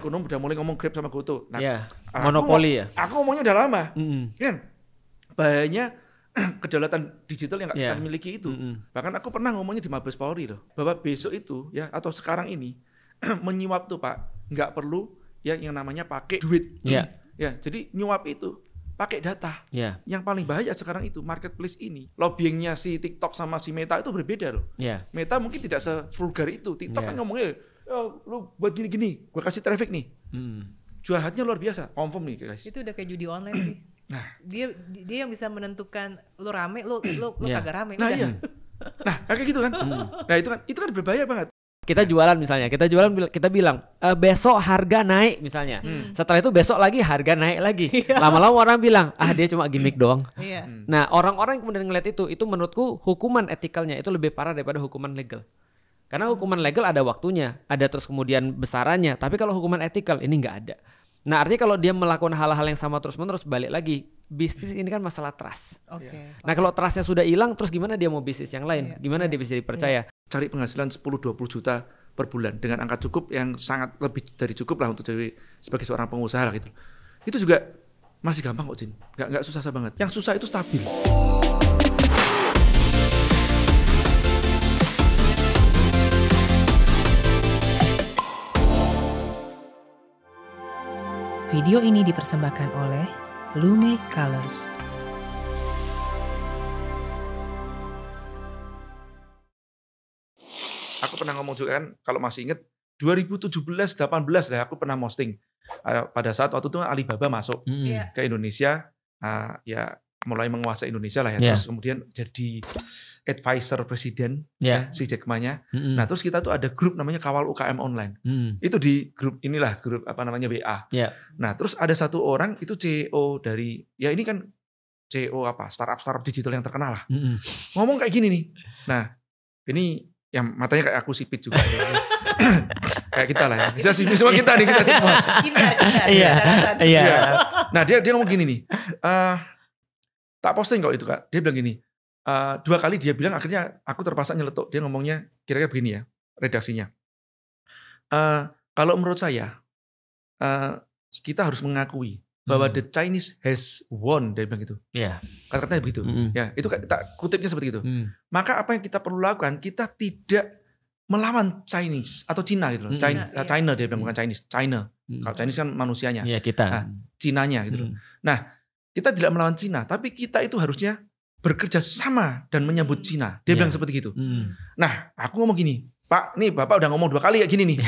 ekonom udah mulai ngomong Grab sama GoTo. Nah, monopoli ya. Aku ngomongnya udah lama. Kan bahayanya kedaulatan digital yang kita miliki itu. Bahkan aku pernah ngomongnya di Mabes Polri loh, bahwa besok itu ya atau sekarang ini menyuap tuh Pak, nggak perlu ya yang namanya pakai duit. Ya, jadi nyuap itu pakai data. Yang paling bahaya sekarang itu marketplace ini. Lobbyingnya si TikTok sama si Meta itu berbeda loh. Meta mungkin tidak sevulgar itu. TikTok kan ngomongnya, lu buat gini-gini, gue kasih traffic nih. Jahatnya luar biasa, confirm nih guys. Itu udah kayak judi online sih. Nah, dia yang bisa menentukan lu rame, lu kagak rame. Nah, iya. Nah, kayak gitu kan. Nah, itu kan berbahaya banget. Kita jualan misalnya, kita bilang besok harga naik misalnya. Setelah itu besok lagi harga naik lagi. Lama-lama orang bilang, dia cuma gimmick doang. Nah, orang-orang yang kemudian ngeliat itu menurutku hukuman etikalnya itu lebih parah daripada hukuman legal. Karena hukuman legal ada waktunya, ada terus kemudian besarannya. Tapi kalau hukuman etikal ini nggak ada. Nah, artinya kalau dia melakukan hal-hal yang sama terus-menerus, balik lagi. Bisnis ini kan masalah trust. Nah, kalau trustnya sudah hilang, terus gimana dia mau bisnis yang lain? Gimana dia bisa dipercaya? Cari penghasilan 10-20 juta per bulan dengan angka cukup yang sangat lebih dari cukup lah untuk jadi sebagai seorang pengusaha lah gitu. Itu juga masih gampang kok, Jin. Nggak susah banget. Yang susah itu stabil. Video ini dipersembahkan oleh Lume Colors. Aku pernah ngomong juga kan, kalau masih ingat 2017-18 lah aku pernah posting. Pada saat waktu itu Alibaba masuk ke Indonesia, ya mulai menguasai Indonesia lah ya. Terus kemudian jadi advisor presiden si Jack Ma-nya. Nah, terus kita tuh ada grup namanya Kawal UKM Online. Itu di grup inilah, grup apa namanya WA. Nah, terus ada satu orang itu CEO dari, ya ini kan CEO apa, startup digital yang terkenal lah. Ngomong kayak gini nih. Nah, ini yang matanya kayak aku sipit juga. Kayak kita lah ya. Bisa semua kita nih, kita semua. Iya. Nah, dia ngomong gini nih. Tak posting kok itu Kak. Dia bilang gini. 2 kali dia bilang, akhirnya aku terpaksa nyeletuk. Dia ngomongnya kira-kira begini ya, redaksinya. Kalau menurut saya, kita harus mengakui bahwa the Chinese has won, dia bilang gitu. Kata-katanya begitu. Ya, itu tak kutipnya seperti itu. Maka apa yang kita perlu lakukan, kita tidak melawan Chinese atau Cina gitu loh. China dia bilang, bukan Chinese, China. Kalau Chinese kan manusianya. Kita. Nah, Cinanya gitu loh. Nah, kita tidak melawan Cina, tapi kita itu harusnya bekerja sama dan menyambut Cina. Dia bilang seperti gitu. Nah, aku ngomong gini, Pak, nih Bapak udah ngomong 2 kali kayak gini nih.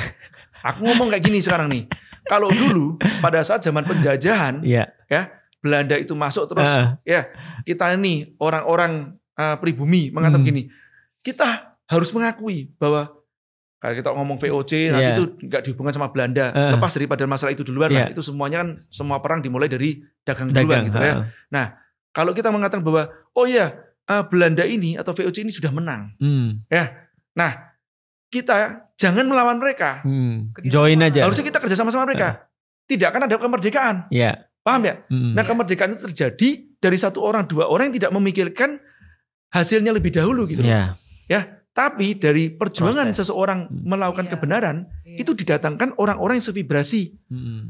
Aku ngomong kayak gini sekarang nih. Kalau dulu pada saat zaman penjajahan, ya Belanda itu masuk terus, ya kita ini orang-orang pribumi mengatakan gini, kita harus mengakui bahwa kalau kita ngomong VOC, nah itu nggak dihubungkan sama Belanda. Lepas daripada masalah itu duluan, lah, itu semuanya kan semua perang dimulai dari dagang duluan gitu ya. Nah, kalau kita mengatakan bahwa Belanda ini atau VOC ini sudah menang, ya, nah kita jangan melawan mereka, join aja. Harusnya kita kerja sama mereka. Tidak akan ada kemerdekaan. Paham ya? Nah, kemerdekaan itu terjadi dari 1 orang, 2 orang yang tidak memikirkan hasilnya lebih dahulu gitu. Ya, tapi dari perjuangan seseorang melakukan kebenaran itu didatangkan orang-orang yang sevibrasi.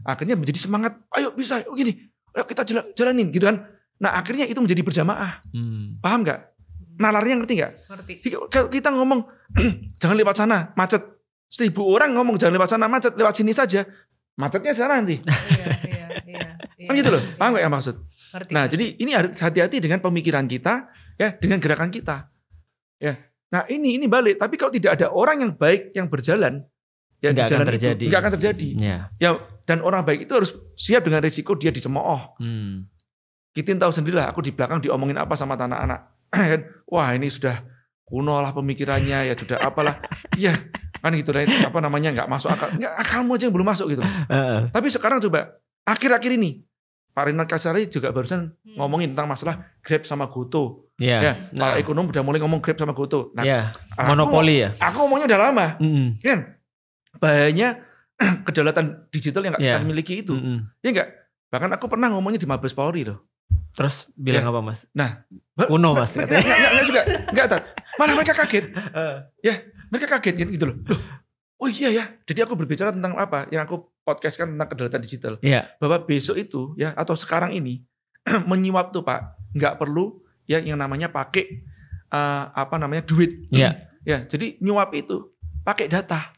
Akhirnya menjadi semangat. Ayo bisa, gini, ayo kita jalanin gitu kan. Nah, akhirnya itu menjadi berjamaah. Paham nggak? Nalarnya ngerti nggak? Ngerti. Kalau kita ngomong jangan lewat sana, macet. 1000 orang ngomong jangan lewat sana, macet, lewat sini saja. Macetnya sana nanti. Iya. Kan gitu loh. Paham nggak ya maksud? Ngerti. Nah, jadi ini hati-hati dengan pemikiran kita, ya, dengan gerakan kita. Ya. Nah, ini balik. Tapi kalau tidak ada orang yang baik yang berjalan, ya nggak akan terjadi. Ya, dan orang baik itu harus siap dengan risiko dia dicemooh. Kita tahu sendirilah, aku di belakang diomongin apa sama anak-anak. Wah, ini sudah kuno lah pemikirannya, ya sudah apalah. Iya, kan gitu lah, apa namanya, nggak masuk akal. Nggak, akalmu aja yang belum masuk gitu. Tapi sekarang coba, akhir-akhir ini, Pak Rinald Kasari juga barusan ngomongin tentang masalah Grab sama GoTo. Para ekonom udah mulai ngomong Grab sama GoTo. Nah, monopoli ya. Aku ngomongnya udah lama. Kan? Bahayanya kedaulatan digital yang kita miliki itu. Ya enggak? Bahkan aku pernah ngomongnya di Mabes Polri loh. Terus bilang apa Mas? Nah, kuno Mas katanya. Enggak juga. Enggak, malah mereka kaget. Ya, mereka kaget gitu loh. Oh iya ya. Jadi aku berbicara tentang apa? Yang aku podcast kan tentang kedaulatan digital. Bahwa besok itu ya atau sekarang ini menyuap tuh Pak, nggak perlu ya yang namanya pakai duit. Ya, jadi nyuap itu pakai data.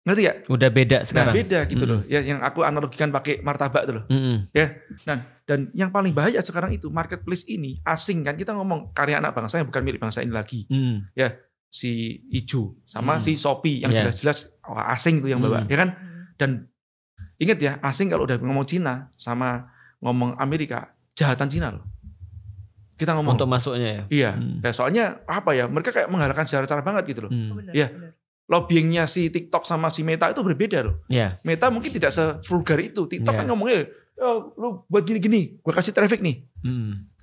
Ngerti ya? Udah beda sekarang. Nah, beda gitu loh. Ya, yang aku analogikan pakai martabak tuh loh. Ya. Dan yang paling bahaya sekarang itu marketplace ini asing kan, kita ngomong karya anak bangsa yang bukan milik bangsa ini lagi. Ya, si Ijo sama si Shopee yang jelas-jelas asing itu yang bawa, ya kan? Dan ingat ya, asing kalau udah ngomong Cina sama ngomong Amerika, jahatan Cina loh. Kita ngomong untuk masuknya ya. Iya. Ya, soalnya apa ya? Mereka kayak menghalalkan secara banget gitu loh. Benar. Lobbyingnya si TikTok sama si Meta itu berbeda loh. Meta mungkin tidak sevulgar itu. TikTok kan ngomongnya, lu buat gini-gini, gue kasih traffic nih.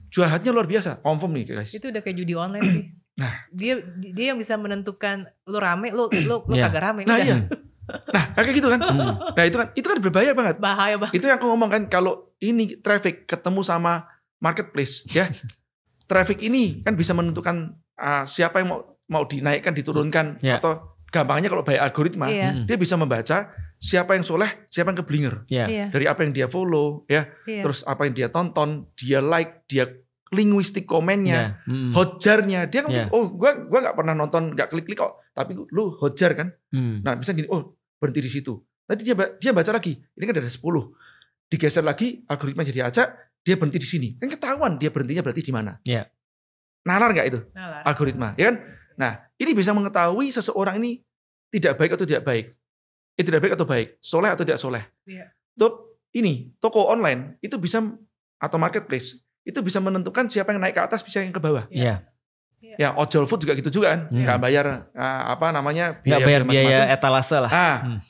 Jahatnya luar biasa, confirm nih guys. Itu udah kayak judi online sih. Nah, dia yang bisa menentukan lu rame, lu kagak rame. Nah, iya. Nah, kayak gitu kan. Nah, itu kan berbahaya banget. Bahaya banget. Itu yang aku ngomong kan, kalau ini traffic ketemu sama marketplace ya. Traffic ini kan bisa menentukan siapa yang mau dinaikkan, diturunkan atau gampangnya kalau by algoritma, dia bisa membaca siapa yang soleh, siapa yang keblinger. Dari apa yang dia follow ya. Terus apa yang dia tonton, dia like, dia linguistik komennya, hotjarnya. Dia kan gua enggak pernah nonton, enggak klik-klik kok, tapi lu hotjar kan. Nah, bisa gini, berhenti di situ. Nanti dia baca lagi. Ini kan ada 10. Digeser lagi, algoritma jadi acak. Dia berhenti di sini. Kan ketahuan dia berhentinya berarti di mana. Nalar nggak itu? Nalar. Algoritma. Ya kan? Nah, ini bisa mengetahui seseorang ini tidak baik atau tidak baik. Tidak baik atau baik. Soleh atau tidak soleh. Toko online itu bisa, atau marketplace, itu bisa menentukan siapa yang naik ke atas, bisa yang ke bawah. Ya, ojol food juga gitu juga kan. Nggak bayar biaya etalase lah.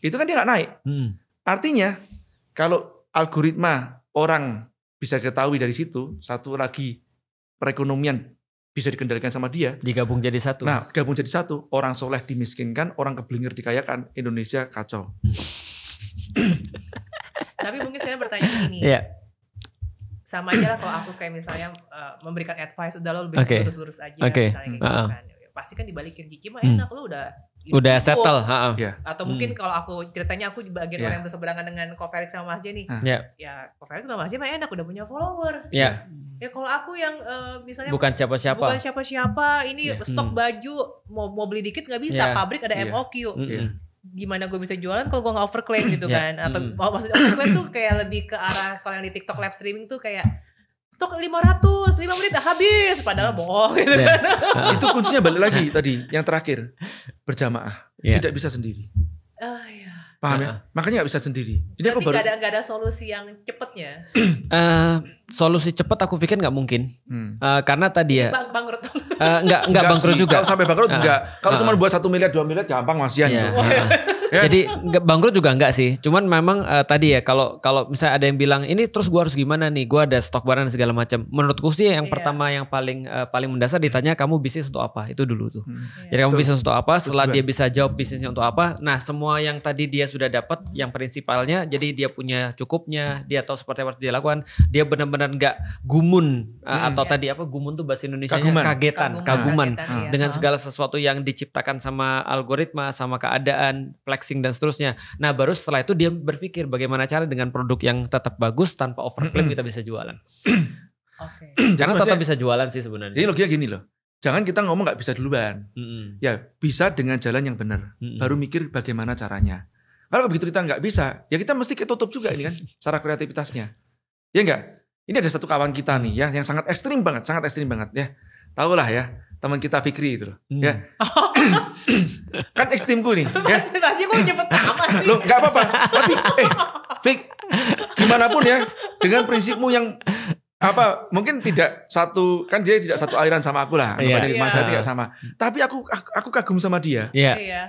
Itu kan dia nggak naik. Artinya, kalau algoritma orang bisa ketahui dari situ, satu lagi perekonomian bisa dikendalikan sama dia. Digabung jadi satu. Nah, gabung jadi satu. Orang soleh dimiskinkan, orang keblinger dikayakan. Indonesia kacau. Tapi mungkin saya bertanya ini. Sama aja lah kalau aku kayak misalnya memberikan advice, udah lo lebih lurus-lurus aja. Misalnya kayak gitu kan. Pasti kan dibalikin, Cici mah enak, lo udah settle. Atau mungkin kalau aku ceritanya aku di bagian orang yang berseberangan dengan Ko Felix sama Mas J nih. Ya Ko Felix sama Mas J mah enak, udah punya follower. Ya kalau aku yang misalnya bukan siapa-siapa, ini stok baju mau beli dikit nggak bisa, pabrik ada MOQ. Gimana gue bisa jualan kalau gue nggak overclaim gitu kan? Atau maksudnya overclaim tuh kayak lebih ke arah kalau yang di TikTok live streaming tuh kayak stok 500, 5 menit habis, padahal bohong gitu kan. Itu kuncinya balik lagi tadi, yang terakhir, berjamaah, tidak bisa sendiri. Paham ya? Makanya gak bisa sendiri. Jadi aku baru gak ada solusi yang cepetnya. Solusi cepat aku pikir nggak mungkin. Karena tadi ya bangkrut. Enggak bangkrut juga. Kalau sampai bangkrut enggak. Kalau cuma buat 1 miliar 2 miliar gampang masihan gitu. Jadi bangkrut juga enggak sih. Cuman memang tadi ya kalau misalnya ada yang bilang ini terus gua harus gimana nih? Gua ada stok barang segala macam. Menurutku sih yang pertama yang paling mendasar ditanya kamu bisnis untuk apa? Itu dulu tuh. Jadi kamu bisnis untuk apa? Setelah dia bisa jawab bisnisnya untuk apa, nah semua yang tadi dia sudah dapat yang prinsipalnya, jadi dia punya cukupnya, dia tahu seperti apa harus dia lakukan, dia benar-benar enggak gumun atau tadi apa gumun tuh bahasa Indonesianya kaguman dengan segala sesuatu yang diciptakan sama algoritma, sama keadaan, flexing dan seterusnya. Nah baru setelah itu dia berpikir bagaimana cara dengan produk yang tetap bagus tanpa overclaim kita bisa jualan. Karena tetap bisa jualan sih sebenarnya. Jadi logiknya gini loh, jangan kita ngomong nggak bisa duluan. Ya bisa dengan jalan yang benar. Baru mikir bagaimana caranya. Kalau begitu kita nggak bisa, ya kita mesti ketutup juga ini kan cara kreativitasnya. Ya enggak? Ini ada satu kawan kita nih ya yang sangat ekstrim banget ya. Tahu lah ya, teman kita Fikri itu loh. Ya. Kan ekstrimku nih ya. Pasti kok cepet amat sih. Loh, enggak apa-apa. Tapi Fik, gimana pun ya dengan prinsipmu yang mungkin tidak satu, kan dia tidak satu aliran sama aku lah, masa tidak sama. Tapi aku kagum sama dia.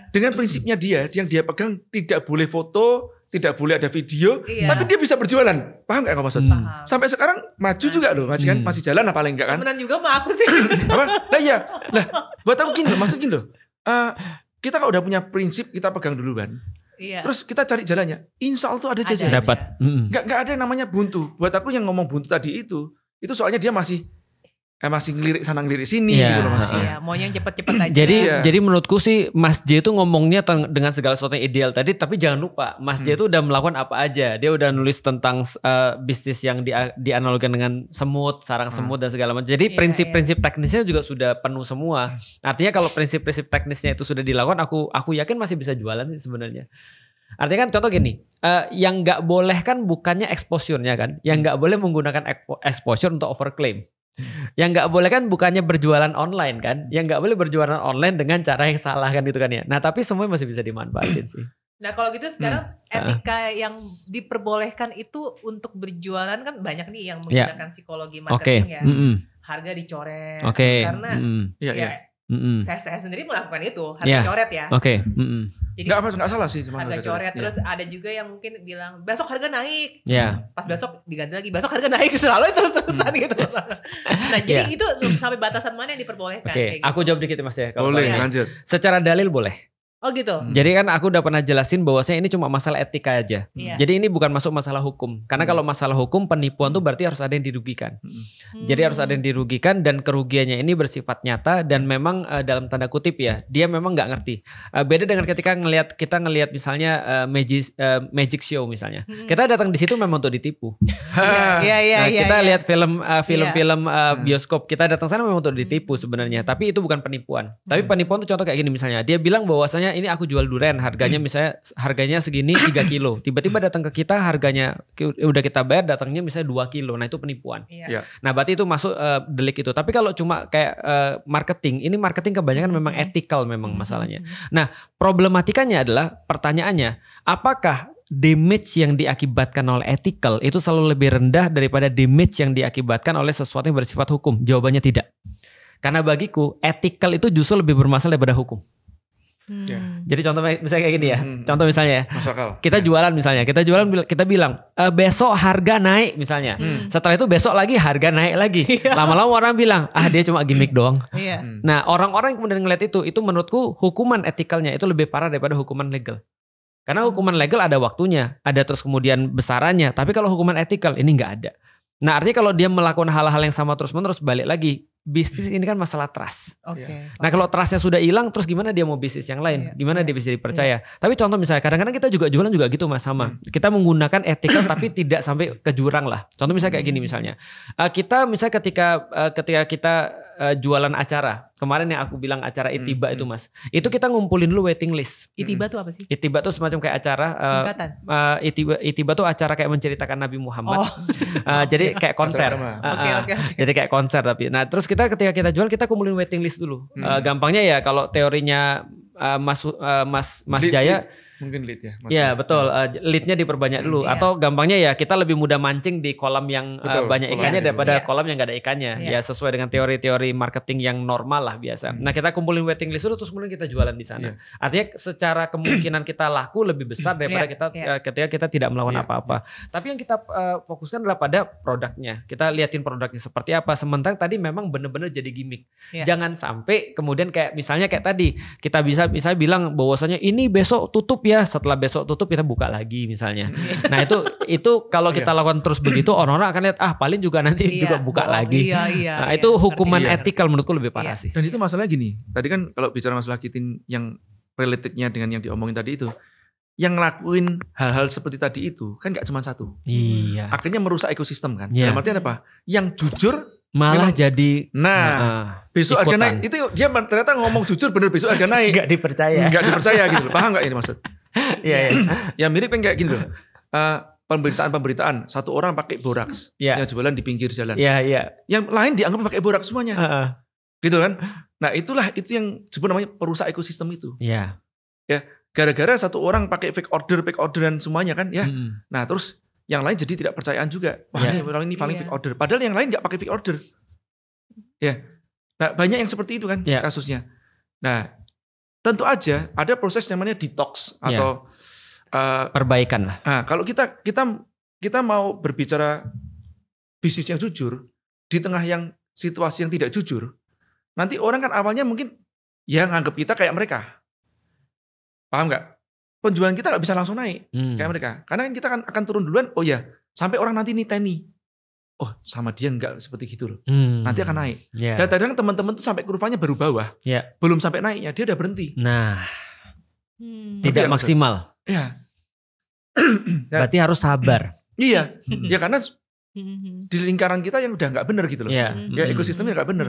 Dengan prinsipnya dia yang dia pegang, tidak boleh foto, tidak boleh ada video, tapi dia bisa berjualan. Paham gak kamu maksud? Sampai sekarang maju juga loh, masih jalan lah paling enggak kan? Temenan juga sama aku sih. Buat aku gini loh, maksud gini loh. Kita kalau udah punya prinsip, kita pegang duluan. Terus kita cari jalannya. Insya Allah tuh ada jalan. Dapat. Gak ada yang namanya buntu. Buat aku yang ngomong buntu tadi itu soalnya dia masih masih ngelirik sana ngelirik sini gitu loh Mas. Iya, maunya yang cepet-cepet aja. Jadi menurutku sih Mas J itu ngomongnya dengan segala sesuatu yang ideal tadi, tapi jangan lupa Mas J itu udah melakukan apa aja. Dia udah nulis tentang bisnis yang dianalogikan dengan semut, sarang semut dan segala macam. Jadi prinsip-prinsip teknisnya juga sudah penuh semua. Artinya kalau prinsip-prinsip teknisnya itu sudah dilakukan, aku yakin masih bisa jualan sih sebenarnya. Artinya kan contoh gini, yang nggak boleh kan bukannya exposure-nya kan, yang nggak boleh menggunakan exposure untuk overclaim. Yang nggak boleh kan bukannya berjualan online kan, yang nggak boleh berjualan online dengan cara yang salah kan gitu kan ya. Nah tapi semuanya masih bisa dimanfaatin sih. Nah kalau gitu sekarang etika yang diperbolehkan itu untuk berjualan kan banyak nih yang menggunakan psikologi marketing ya. Harga dicoret karena saya sendiri melakukan itu harga coret ya. Jadi nggak salah sih harga coret. Terus ada juga yang mungkin bilang besok harga naik. Pas besok diganti lagi, besok harga naik, selalu terus-terusan gitu. Nah jadi itu sampai batasan mana yang diperbolehkan? Aku jawab dikit Mas ya. Boleh lanjut. Secara dalil boleh. Oh gitu. Jadi kan aku udah pernah jelasin bahwasanya ini cuma masalah etika aja. Jadi ini bukan masuk masalah hukum. Karena kalau masalah hukum penipuan tuh berarti harus ada yang dirugikan. Jadi harus ada yang dirugikan dan kerugiannya ini bersifat nyata dan memang dalam tanda kutip ya, dia memang nggak ngerti. Beda dengan ketika kita ngelihat misalnya magic show misalnya. Kita datang di situ memang untuk ditipu. Kita lihat film bioskop, kita datang sana memang untuk ditipu sebenarnya. Tapi itu bukan penipuan. Tapi penipuan tuh contoh kayak gini misalnya. Dia bilang bahwasanya ini aku jual durian harganya misalnya segini 3 kilo. Tiba-tiba datang ke kita harganya udah kita bayar datangnya misalnya 2 kilo. Nah itu penipuan. Nah berarti itu masuk delik itu. Tapi kalau cuma kayak marketing, ini marketing kebanyakan memang ethical memang masalahnya. Nah problematikanya adalah pertanyaannya, apakah damage yang diakibatkan oleh ethical itu selalu lebih rendah daripada damage yang diakibatkan oleh sesuatu yang bersifat hukum? Jawabannya tidak. Karena bagiku ethical itu justru lebih bermasalah daripada hukum. Jadi contoh misalnya kayak gini ya. Contoh misalnya ya. Kita jualan misalnya, kita bilang besok harga naik misalnya. Setelah itu besok lagi harga naik lagi. Lama-lama orang bilang, dia cuma gimmick doang. Nah, orang-orang yang kemudian ngeliat itu menurutku hukuman etikalnya itu lebih parah daripada hukuman legal. Karena hukuman legal ada waktunya, ada terus kemudian besarannya. Tapi kalau hukuman etikal ini nggak ada. Nah, artinya kalau dia melakukan hal-hal yang sama terus-menerus, balik lagi. Bisnis ini kan masalah trust. Nah kalau trustnya sudah hilang, terus gimana dia mau bisnis yang lain? Gimana dia bisa dipercaya? Tapi contoh misalnya, kadang-kadang kita juga jualan juga gitu Mas, sama. Kita menggunakan ethical tapi tidak sampai ke jurang lah. Contoh misalnya kayak gini misalnya. Kita misalnya ketika kita jualan acara. Kemarin yang aku bilang acara Itiba itu Mas. Itu kita ngumpulin dulu waiting list. Itiba itu apa sih? Itiba itu semacam kayak acara. Singkatan. Itiba itu acara kayak menceritakan Nabi Muhammad. Jadi kayak konser. Jadi kayak konser tapi. Nah terus ketika kita jual kita kumpulin waiting list dulu. Gampangnya ya kalau teorinya Mas Jaya. Mungkin lead ya. Iya betul, leadnya diperbanyak dulu. Atau gampangnya ya kita lebih mudah mancing di kolam yang banyak ikannya daripada kolam yang gak ada ikannya. Ya sesuai dengan teori-teori marketing yang normal lah biasa. Nah kita kumpulin waiting list dulu terus kemudian kita jualan di sana. Artinya secara kemungkinan kita laku lebih besar daripada ketika kita tidak melakukan apa-apa. Tapi yang kita fokuskan adalah pada produknya. Kita liatin produknya seperti apa. Sementara tadi memang benar-benar jadi gimmick. Jangan sampai kemudian kayak misalnya kayak tadi kita bisa bilang bahwasanya ini besok tutup ya, setelah besok tutup kita buka lagi misalnya. Nah itu kalau kita lakukan terus begitu orang-orang akan lihat paling juga nanti juga buka lagi. Nah itu hukuman etikal menurutku lebih parah sih. Dan itu masalahnya gini, tadi kan kalau bicara masalah kitin yang relatednya dengan yang diomongin tadi itu, yang ngelakuin hal-hal seperti tadi itu kan gak cuma satu. Akhirnya merusak ekosistem kan. Dalam artian apa? Yang jujur malah jadi besok harga naik. Itu dia ternyata ngomong jujur bener besok harga naik. Gak dipercaya gitu. Paham gak ini maksud? Ya mirip kan kayak gini loh. Pemberitaan satu orang pakai boraks yang jualan di pinggir jalan. Yang lain dianggap pakai boraks semuanya. Gitu kan? Nah, itu yang disebut namanya perusak ekosistem itu. Ya, gara-gara satu orang pakai fake orderan semuanya kan ya. Nah, terus yang lain jadi tidak percayaan juga. Wah, ini orang ini paling fake order. Padahal yang lain enggak pakai fake order. Ya. Nah, banyak yang seperti itu kan kasusnya. Nah, tentu aja ada proses namanya detox atau perbaikan lah. Nah, kalau kita mau berbicara bisnis yang jujur di tengah yang situasi yang tidak jujur, nanti orang kan awalnya mungkin ya nganggap kita kayak mereka. Paham nggak? Penjualan kita nggak bisa langsung naik kayak mereka, karena kita akan turun duluan. Oh ya, sampai orang nanti niteni. oh sama dia enggak seperti gitu loh. Nanti akan naik. Dan kadang teman-teman tuh sampai kurvanya baru bawah. Belum sampai naiknya dia udah berhenti. Nah. Tidak maksimal. Iya. Berarti harus sabar. Iya. Ya karena di lingkaran kita yang udah nggak benar gitu loh. Ya ekosistemnya nggak benar.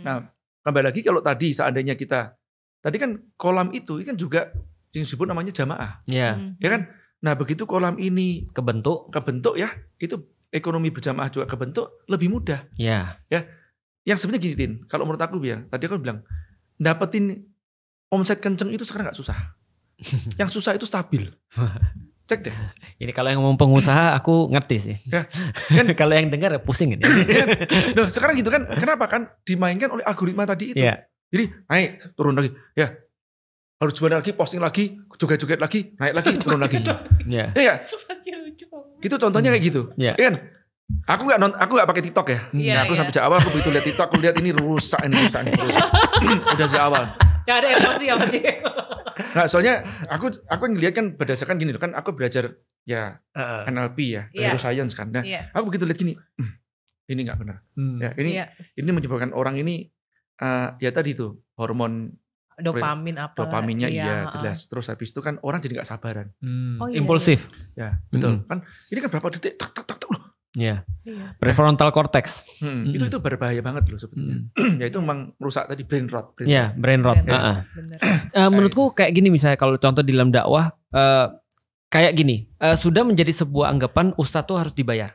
Nah, kembali lagi kalau tadi seandainya kita tadi kan kolam itu kan juga yang disebut namanya jamaah. Ya kan? Nah, begitu kolam ini kebentuk ya, itu ekonomi berjamaah juga kebentuk lebih mudah. Ya. Yang sebenarnya gini Tin, kalau menurut aku ya, tadi aku bilang dapetin omset kenceng itu sekarang nggak susah. Yang susah itu stabil. Cek deh. Ini kalau yang ngomong pengusaha aku ngerti sih. Ya, kan? Kalau yang dengar pusing ini. Nah, sekarang gitu kan, kenapa kan dimainkan oleh algoritma tadi itu. Jadi naik, turun lagi. Ya, harus jual lagi, posting lagi, joget-joget lagi, naik lagi, turun lagi. Iya. Itu contohnya kayak gitu. Iya kan? Aku nggak pakai TikTok ya. Nah, aku sampai sejak awal aku begitu lihat TikTok, aku lihat ini rusak. Udah sejak awal. Ya ada emosi apa sih? Nah, soalnya aku ngeliat kan berdasarkan gini loh, kan aku belajar ya NLP ya, neuroscience kan. Nah, aku begitu lihat gini, ini nggak benar. Ya, ini menyebabkan orang ini ya tadi tuh hormon dopaminnya jelas. Terus habis itu kan orang jadi nggak sabaran. Impulsif. Ya, betul. Kan ini kan berapa detik tak loh. Iya. Prefrontal cortex. Itu berbahaya banget loh sebetulnya. Ya itu memang merusak tadi brain rot. Iya, brain rot. Menurutku kayak gini misalnya kalau contoh di dalam dakwah kayak gini, sudah menjadi sebuah anggapan ustadz tuh harus dibayar.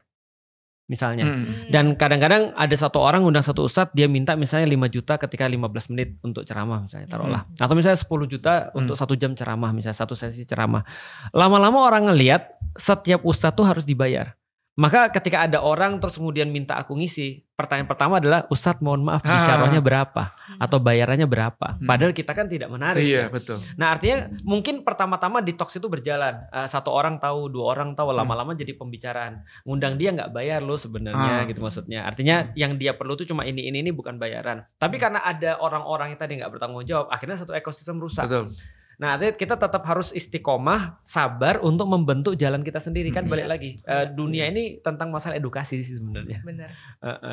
Misalnya. Dan kadang-kadang ada satu orang undang satu ustadz, dia minta misalnya 5 juta ketika 15 menit untuk ceramah misalnya, taruhlah. Atau misalnya 10 juta untuk 1 jam ceramah, misalnya 1 sesi ceramah. Lama-lama orang ngelihat setiap ustadz tuh harus dibayar. Maka ketika ada orang terus kemudian minta aku ngisi, pertanyaan pertama adalah, Ustadz mohon maaf bisyarahnya berapa? Atau bayarannya berapa? Padahal kita kan tidak menarik. Iya, betul. Nah artinya mungkin pertama-tama detox itu berjalan. 1 orang tahu, 2 orang tahu, lama-lama jadi pembicaraan. Ngundang dia gak bayar loh sebenarnya gitu maksudnya. Artinya yang dia perlu tuh cuma ini bukan bayaran. Tapi karena ada orang-orang yang tadi gak bertanggung jawab, akhirnya satu ekosistem rusak. Betul. Nah, artinya kita tetap harus istiqomah, sabar untuk membentuk jalan kita sendiri kan balik lagi. Dunia ini tentang masalah edukasi sih sebenarnya. Benar.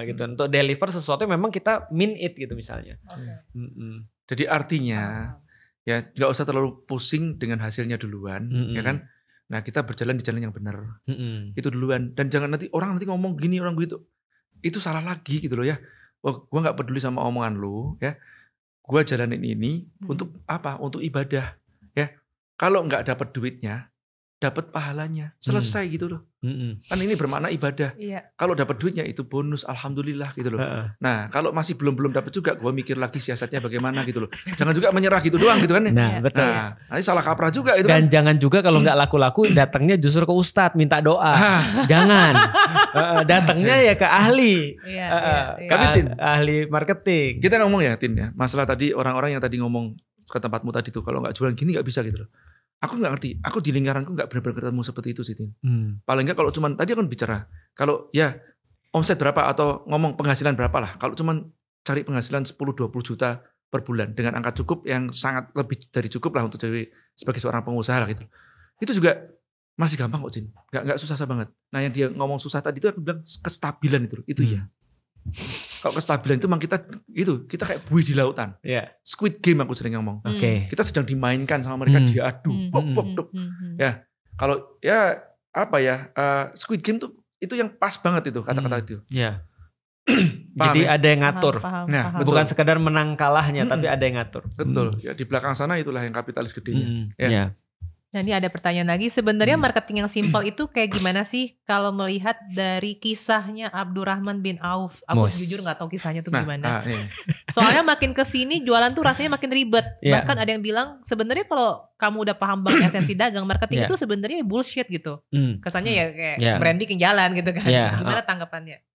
Gitu. Untuk deliver sesuatu yang memang kita mean it gitu misalnya. Jadi artinya ya nggak usah terlalu pusing dengan hasilnya duluan, ya kan? Nah, kita berjalan di jalan yang benar. Itu duluan, dan jangan nanti orang ngomong gini, orang begitu. Itu salah lagi gitu loh ya. Wah, gua nggak peduli sama omongan lu ya. Gua jalanin ini untuk apa? Untuk ibadah, ya. Kalau nggak dapat duitnya, dapat pahalanya, selesai gitu loh. Kan ini bermakna ibadah. Kalau dapat duitnya itu bonus, alhamdulillah gitu loh. Nah, kalau masih belum dapat juga, gua mikir lagi siasatnya bagaimana gitu loh. Jangan juga menyerah gitu doang gitu kan? Nah, betul. Nah, ini salah kaprah juga itu. Dan kan? jangan juga kalau nggak laku-laku datangnya justru ke ustadz minta doa. Jangan. Datangnya ya ke ahli. Ahli marketing. Kita ngomong ya Tin ya, masalah tadi orang-orang yang tadi ngomong ke tempatmu tadi tuh, kalau nggak jualan gini nggak bisa gitu loh. Aku nggak ngerti, aku di lingkaranku nggak benar-benar ketemu seperti itu sih Tin. Paling nggak kalau cuman tadi aku bicara, kalau ya omset berapa atau ngomong penghasilan berapa lah. Kalau cuman cari penghasilan 10-20 juta per bulan dengan angka cukup yang sangat lebih dari cukup lah untuk jadi sebagai seorang pengusaha lah gitu. Itu juga masih gampang kok Tin, nggak susah banget. Nah yang dia ngomong susah tadi itu aku bilang kestabilan itu ya. Kalau kestabilan itu memang kita kayak buih di lautan. Squid Game aku sering ngomong. Kita sedang dimainkan sama mereka, diadu. Ya, kalau ya apa ya Squid Game tuh itu yang pas banget itu kata-kata itu. Jadi ada yang ngatur. Paham. Bukan sekedar menang kalahnya, tapi ada yang ngatur. Betul. Ya di belakang sana itulah yang kapitalis gedenya. Nah ini ada pertanyaan lagi, sebenarnya marketing yang simpel itu kayak gimana sih kalau melihat dari kisahnya Abdurrahman bin Auf? Aku jujur gak tahu kisahnya tuh gimana. Soalnya makin kesini jualan tuh rasanya makin ribet. Bahkan ada yang bilang sebenarnya kalau kamu udah paham banget esensi dagang, marketing itu sebenarnya bullshit gitu. Kesannya ya kayak branding yang jalan gitu kan. Gimana tanggapannya?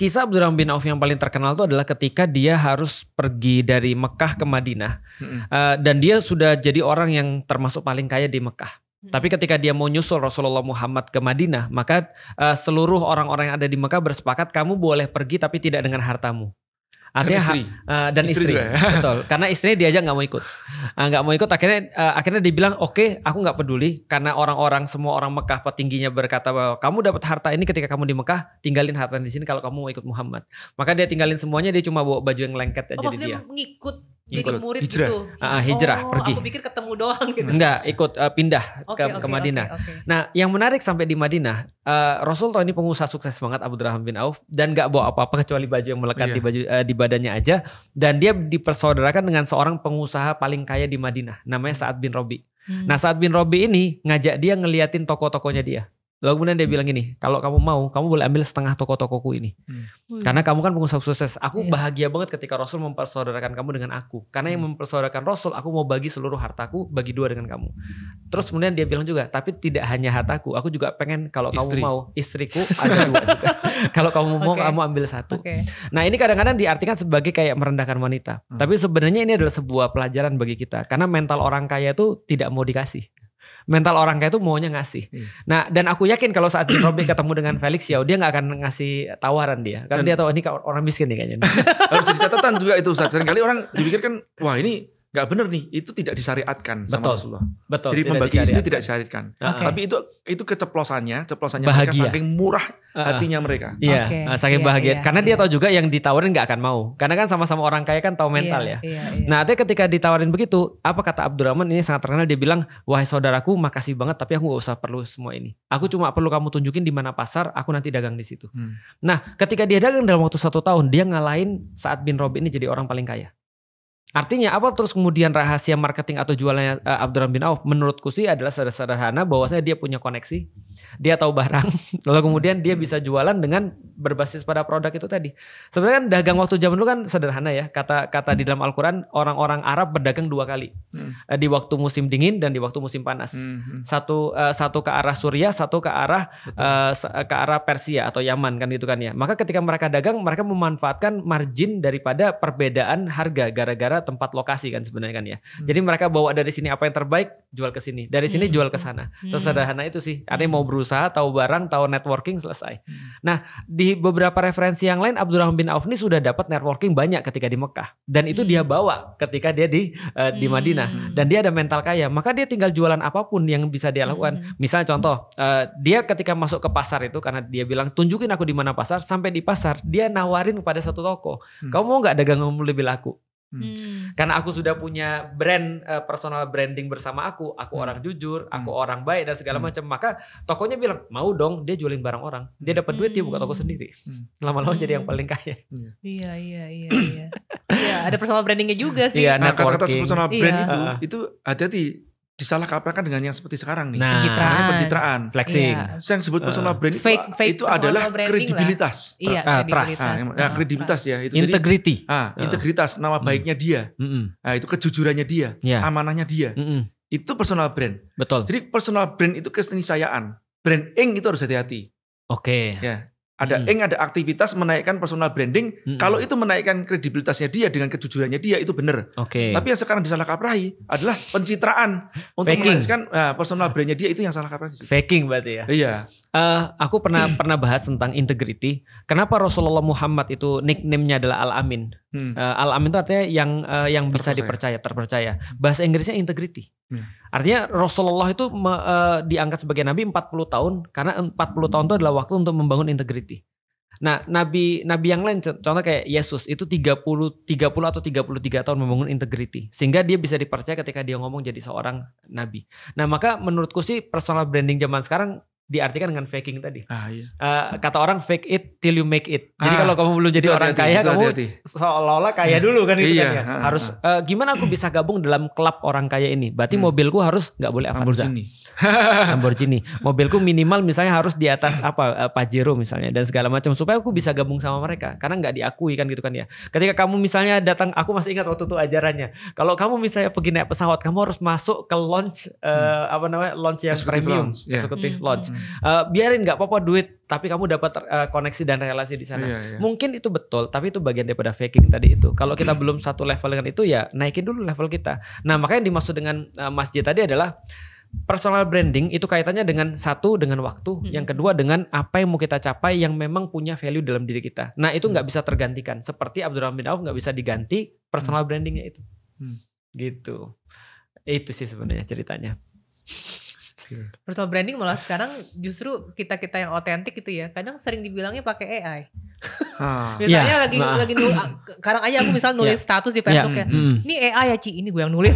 Kisah Abdurrahman bin Auf yang paling terkenal itu adalah ketika dia harus pergi dari Mekah ke Madinah, dan dia sudah jadi orang yang termasuk paling kaya di Mekah. Tapi ketika dia mau nyusul Rasulullah Muhammad ke Madinah, maka seluruh orang-orang yang ada di Mekah bersepakat kamu boleh pergi tapi tidak dengan hartamu. Artinya dan istri juga, ya? Betul. Karena istrinya diajak nggak mau ikut, akhirnya dia bilang oke, aku nggak peduli karena semua orang Mekah petingginya berkata bahwa kamu dapat harta ini ketika kamu di Mekah, tinggalin harta di sini kalau kamu mau ikut Muhammad. Maka dia tinggalin semuanya, dia cuma bawa baju yang lengket aja di dia. Jadi murid gitu. Hijrah pergi. Aku pikir ketemu doang gitu. Enggak, ikut pindah ke Madinah. Okay. Nah, yang menarik sampai di Madinah, Rasul tahu ini pengusaha sukses banget Abdurrahman bin Auf dan nggak bawa apa-apa kecuali baju yang melekat di badannya aja, dan dia dipersaudarakan dengan seorang pengusaha paling kaya di Madinah, namanya Sa'ad bin Rabi. Nah, Sa'ad bin Rabi ini ngajak dia ngeliatin toko-tokonya dia. Lalu kemudian dia bilang gini, kalau kamu mau, kamu boleh ambil setengah toko-tokoku ini. Karena kamu kan pengusaha sukses. Aku bahagia banget ketika Rasul mempersaudarakan kamu dengan aku. Karena yang mempersaudarakan Rasul, aku mau bagi seluruh hartaku, bagi dua dengan kamu. Terus kemudian dia bilang juga, tapi tidak hanya hartaku, aku juga pengen kalau kamu mau, istriku ada dua juga. Kalau kamu mau, kamu ambil satu. Nah, ini kadang-kadang diartikan sebagai kayak merendahkan wanita. Tapi sebenarnya ini adalah sebuah pelajaran bagi kita. Karena mental orang kaya itu tidak mau dikasih. Mental orang kaya itu maunya ngasih. Nah, dan aku yakin kalau saat Robi ketemu dengan Felix ya, dia nggak akan ngasih tawaran dia, karena dia tahu ini orang miskin nih kayaknya. Harus jadi catatan juga itu. Seringkali orang dipikirkan, wah ini nggak bener nih, itu tidak disyariatkan sama Rasulullah. Betul. Jadi membagi istri tidak disyariatkan. Tapi itu keceplosannya bahagia. mereka saking murah hatinya mereka. Iya, saking bahagia. Karena dia tahu juga yang ditawarin nggak akan mau. Karena kan sama-sama orang kaya kan tahu mental ya. Nah, artinya ketika ditawarin begitu, apa kata Abdurrahman ini sangat terkenal, dia bilang, wahai saudaraku, makasih banget, tapi aku nggak usah perlu semua ini. Aku cuma perlu kamu tunjukin di mana pasar, aku nanti dagang di situ. Nah, ketika dia dagang dalam waktu 1 tahun, dia ngalahin Sa'ad bin Rabi ini jadi orang paling kaya. Artinya apa terus kemudian rahasia marketing atau jualannya Abdurrahman bin Auf? Menurutku sih adalah sederhana, bahwasanya dia punya koneksi, dia tahu barang, lalu kemudian dia bisa jualan dengan berbasis pada produk itu tadi. Sebenarnya kan dagang waktu zaman dulu kan sederhana ya. Kata di dalam Al-Quran, orang-orang Arab berdagang 2 kali. Di waktu musim dingin dan di waktu musim panas. Satu ke arah Suriah, satu ke arah Persia atau Yaman kan gitu kan ya. Maka ketika mereka dagang, mereka memanfaatkan margin daripada perbedaan harga gara-gara tempat lokasi kan sebenarnya kan ya. Jadi mereka bawa dari sini apa yang terbaik, jual ke sini. Dari sini jual ke sana. Sesederhana itu sih. Artinya mau berusaha, tahu barang, tahu networking, selesai. Nah, di beberapa referensi yang lain, Abdurrahman bin Auf ini sudah dapat networking banyak ketika di Mekah. Dan itu dia bawa ketika dia di Madinah. Dan dia ada mental kaya. Maka dia tinggal jualan apapun yang bisa dia lakukan. Misalnya contoh, dia ketika masuk ke pasar itu, karena dia bilang, tunjukin aku di mana pasar. Sampai di pasar, dia nawarin kepada satu toko. Kamu mau gak dagang lebih laku? Karena aku sudah punya brand, personal branding bersama aku orang jujur, aku orang baik dan segala macam. Maka tokonya bilang mau dong, dia jualin barang orang, dia dapat duit, dia buka toko sendiri. Lama-lama jadi yang paling kaya. Iya. Iya, ada personal brandingnya juga sih. Iya, nah, kata-kata personal brand itu hati-hati disalah kaprahkan dengan yang seperti sekarang nih. Pencitraan. Flexing. Yang disebut personal brand itu adalah kredibilitas. Kredibilitas ya. Itu integrity. Integritas, nama baiknya dia. Itu kejujurannya dia, amanahnya dia. Itu personal brand. Betul. Jadi personal brand itu keniscayaan. Branding itu harus hati-hati. Oke. Ya. Ada aktivitas menaikkan personal branding. Kalau itu menaikkan kredibilitasnya dia dengan kejujurannya dia, itu benar. Tapi yang sekarang disalah kaprahi adalah pencitraan untuk menaikkan personal brandnya dia, itu yang salah kaprahi. Faking berarti ya. Iya. Aku pernah bahas tentang integrity. Kenapa Rasulullah Muhammad itu nickname-nya adalah Al-Amin? Al-Amin itu artinya yang bisa dipercaya, terpercaya. Bahasa Inggrisnya integrity. Artinya Rasulullah itu diangkat sebagai nabi 40 tahun karena 40 tahun itu adalah waktu untuk membangun integrity. Nah, nabi yang lain contoh kayak Yesus itu 30 atau 33 tahun membangun integrity sehingga dia bisa dipercaya ketika dia ngomong jadi seorang nabi. Nah, maka menurutku sih personal branding zaman sekarang diartikan dengan faking tadi. Kata orang fake it till you make it. Jadi kalau kamu belum jadi orang kaya, kamu seolah-olah kaya dulu kan gitu kan ya. Harus gimana aku bisa gabung dalam klub orang kaya ini? Berarti mobilku harus nggak boleh Avanza. Lamborghini. Mobilku minimal misalnya harus di atas Pajero misalnya dan segala macam supaya aku bisa gabung sama mereka. Karena nggak diakui kan gitu kan ya. Ketika kamu misalnya datang, aku masih ingat waktu itu ajarannya. Kalau kamu misalnya pergi naik pesawat, kamu harus masuk ke launch launch yang premium, executive launch. Biarin nggak apa-apa duit, tapi kamu dapat koneksi dan relasi di sana. Mungkin itu betul, tapi itu bagian daripada faking tadi itu. Kalau kita belum satu level dengan itu, ya naikin dulu level kita. Nah, makanya yang dimaksud dengan masjid tadi adalah personal branding itu kaitannya dengan satu dengan waktu, yang kedua dengan apa yang mau kita capai yang memang punya value dalam diri kita. Nah itu nggak bisa tergantikan. Seperti Abdurrahman bin Auf nggak bisa diganti personal brandingnya itu. Gitu. Itu sih sebenarnya ceritanya. Personal branding malah sekarang justru kita yang otentik gitu ya. Kadang sering dibilangnya pakai AI. Misalnya lagi nulis, sekarang aja aku misal nulis status di Facebook ya. Ini AI ya Ci, ini gue yang nulis.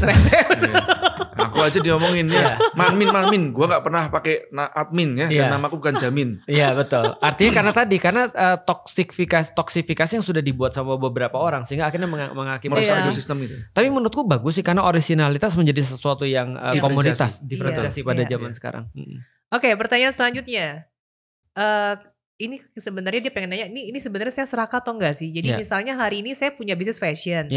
Aku aja diomongin ya. Manmin, gue nggak pernah pakai admin ya. Dan nama aku bukan Jamin. Iya betul. Artinya karena toksifikasi yang sudah dibuat sama beberapa orang sehingga akhirnya mengakibatkan ekosistem itu. Tapi menurutku bagus sih karena originalitas menjadi sesuatu yang komoditas diferensiasi pada zaman sekarang. Oke, pertanyaan selanjutnya. Ini sebenarnya dia pengen nanya, ini sebenarnya saya serakah atau enggak sih? Jadi misalnya hari ini saya punya bisnis fashion,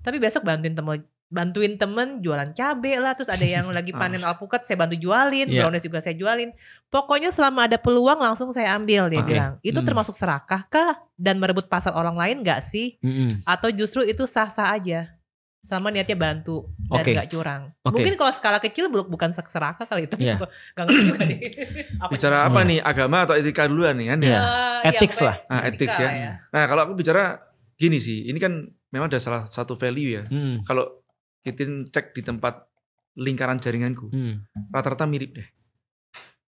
tapi besok bantuin temen jualan cabai lah, terus ada yang lagi panen alpukat saya bantu jualin, brownies juga saya jualin. Pokoknya selama ada peluang langsung saya ambil, dia bilang. Itu termasuk serakah kah? Dan merebut pasar orang lain enggak sih? Atau justru itu sah-sah aja? Sama niatnya bantu dan gak curang. Mungkin kalau skala kecil bukan serakah kali itu. Gak ngerti juga nih. Bicara apa nih? Agama atau etika duluan nih kan ya? Ethics lah. Ethics ya. Nah kalau aku bicara gini sih. Ini kan memang ada salah satu value ya. Kalau kita cek di tempat lingkaran jaringanku. Rata-rata mirip deh.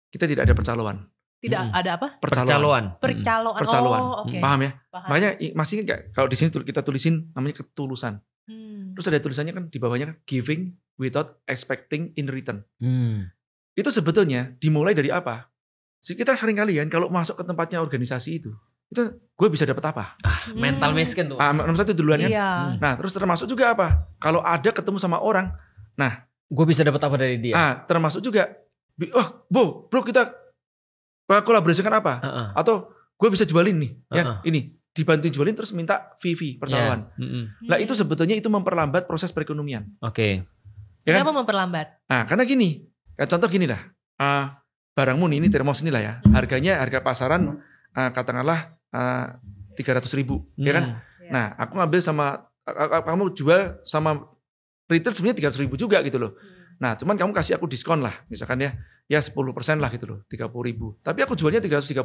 Kita tidak ada percaloan. Tidak ada apa? Percaloan. Oh, okay. Paham ya? Makanya masih kayak kalau di sini kita tulisin namanya ketulusan. Terus ada tulisannya kan di bawahnya giving without expecting in return. Itu sebetulnya dimulai dari apa? Kita sering kali kan kalau masuk ke tempatnya organisasi itu gue bisa dapat apa? Mental miskin tuh. Nomor satu duluan kan. Nah terus termasuk juga apa? Kalau ada ketemu sama orang, nah gue bisa dapat apa dari dia? Termasuk juga, bro kita kolaborasikan apa? Atau gue bisa jualin nih, ya ini. Dibantu jualin terus minta VV percaloan. Nah itu sebetulnya itu memperlambat proses perekonomian. Oke. Ya kan? Kenapa memperlambat? Nah karena gini, contoh gini lah, barangmu nih, ini termos ini lah ya, harga pasaran katakanlah 300.000, ya kan? Nah aku ngambil sama, kamu jual sama retail sebenarnya 300.000 juga gitu loh. Nah cuman kamu kasih aku diskon lah, misalkan ya 10% lah gitu loh, 30.000. Tapi aku jualnya 330.000.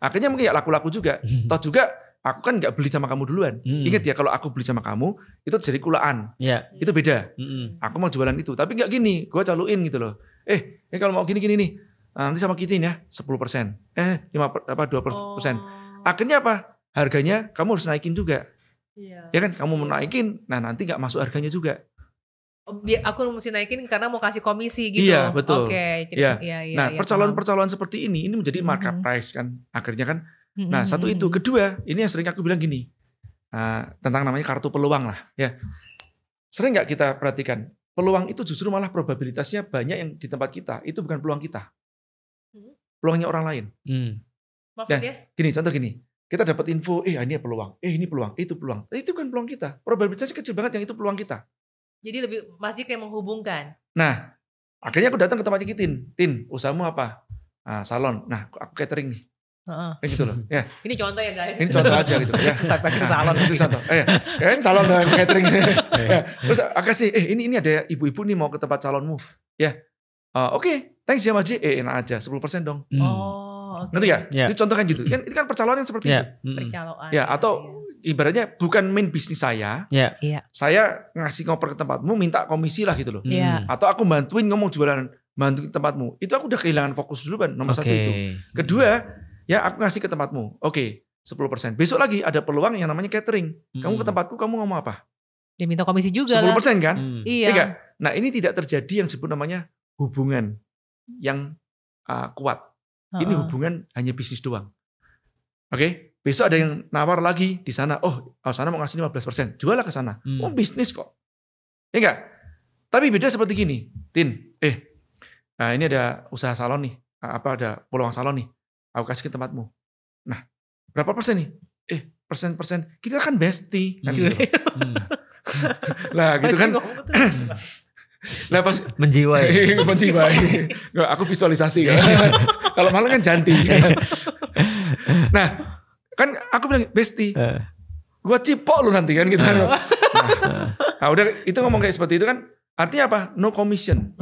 Akhirnya mungkin ya laku-laku juga. Toh juga aku kan nggak beli sama kamu duluan. Ingat ya kalau aku beli sama kamu itu jadi kulaan. Itu beda. Aku mau jualan itu. Tapi nggak gini, gue caluin gitu loh. Kalau mau gini nih, nanti sama kitin ya 10%. 2%. Akhirnya apa? Harganya kamu harus naikin juga. Ya kan, kamu mau naikin, nah nanti nggak masuk harganya juga. Aku mesti naikin karena mau kasih komisi gitu. Iya betul. Oke. Nah percaloan menjadi ini menjadi markup price kan akhirnya kan. Nah satu itu, kedua ini yang sering aku bilang gini tentang namanya kartu peluang lah ya. Sering nggak kita perhatikan peluang itu justru malah probabilitasnya banyak yang di tempat kita itu bukan peluang kita, peluangnya orang lain. Maksudnya? Nah, contoh gini. Kita dapat info, ini peluang, ini peluang, itu peluang. Itu kan peluang kita. Probabilitasnya kecil banget yang itu peluang kita. Jadi lebih masih kayak menghubungkan. Nah, akhirnya aku datang ke tempatnya Tin, usahamu apa? Salon. Nah, aku catering nih. Kayak gitu loh. Ya. Ini contoh ya guys. Ini contoh aja gitu ya. Sampai ke salon itu contoh. Kan salon dan catering. Terus aku kasih, ini ada ibu-ibu nih mau ke tempat salonmu. Ya. Oke, thanks ya Maji. Enak aja, 10% dong. Ngerti ya? Itu contoh kan gitu. Kan itu kan percaloan yang seperti itu. Percaloan. Ya, atau ibaratnya bukan main bisnis saya. Saya ngasih ngoper ke tempatmu minta komisi lah gitu loh. Atau aku bantuin ngomong jualan, bantuin tempatmu. Itu aku udah kehilangan fokus dulu kan, nomor satu itu. Kedua, ya aku ngasih ke tempatmu. Oke, 10%. Besok lagi ada peluang yang namanya catering. Kamu ke tempatku, kamu ngomong apa? Dia minta komisi juga 10% kan? Iya. Nah ini tidak terjadi yang disebut namanya hubungan yang kuat. Ini hubungan hanya bisnis doang. Oke? Besok ada yang nawar lagi di sana. Sana mau ngasih 15%. Jualah ke sana. Bisnis kok. Ya enggak? Tapi beda seperti gini. Tin, ini ada usaha salon nih. Ada peluang salon nih. Aku kasih ke tempatmu. Nah, berapa persen nih? Persen. Kita kan bestie. Kan gitu. Lah gitu kan. Lah pas menjiwai. Aku visualisasi kan. Kalau malah kan janti. Nah, kan aku bilang bestie. Gua cipok lu nanti kan gitu. Nah, udah itu ngomong kayak seperti itu kan artinya apa? No commission.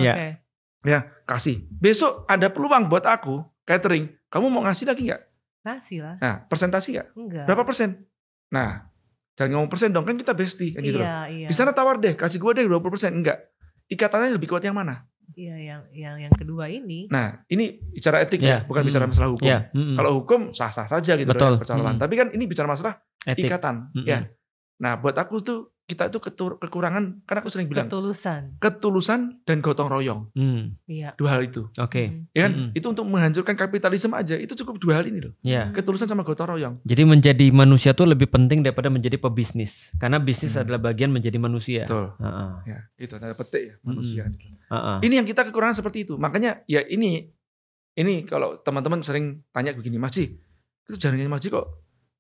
Ya, kasih. Besok ada peluang buat aku catering. Kamu mau ngasih lagi nggak? Ngasih lah. Nah, persentasi nggak? Enggak. Berapa persen? Nah, jangan ngomong persen dong, kan kita bestie kan gitu loh. Iya. Di sana tawar deh, kasih gue deh 20%. Enggak. Ikatannya lebih kuat yang mana? Iya, yang kedua ini. Nah, ini bicara etik ya, bukan bicara masalah hukum. Kalau hukum sah-sah saja gitu kan, percalonan. Tapi kan ini bicara masalah etik. Ikatan. Ya. Nah, buat aku tuh kita itu kekurangan, karena aku sering bilang ketulusan dan gotong royong. Iya. Dua hal itu. Oke. Ya kan? Itu untuk menghancurkan kapitalisme aja itu cukup dua hal ini loh. Ketulusan sama gotong royong. Jadi menjadi manusia tuh lebih penting daripada menjadi pebisnis. Karena bisnis adalah bagian menjadi manusia. Betul. Ya, itu tanda petik ya, manusia. Ini yang kita kekurangan seperti itu. Makanya ya ini kalau teman-teman sering tanya begini, Mas Ji, itu jaringan Mas Ji kok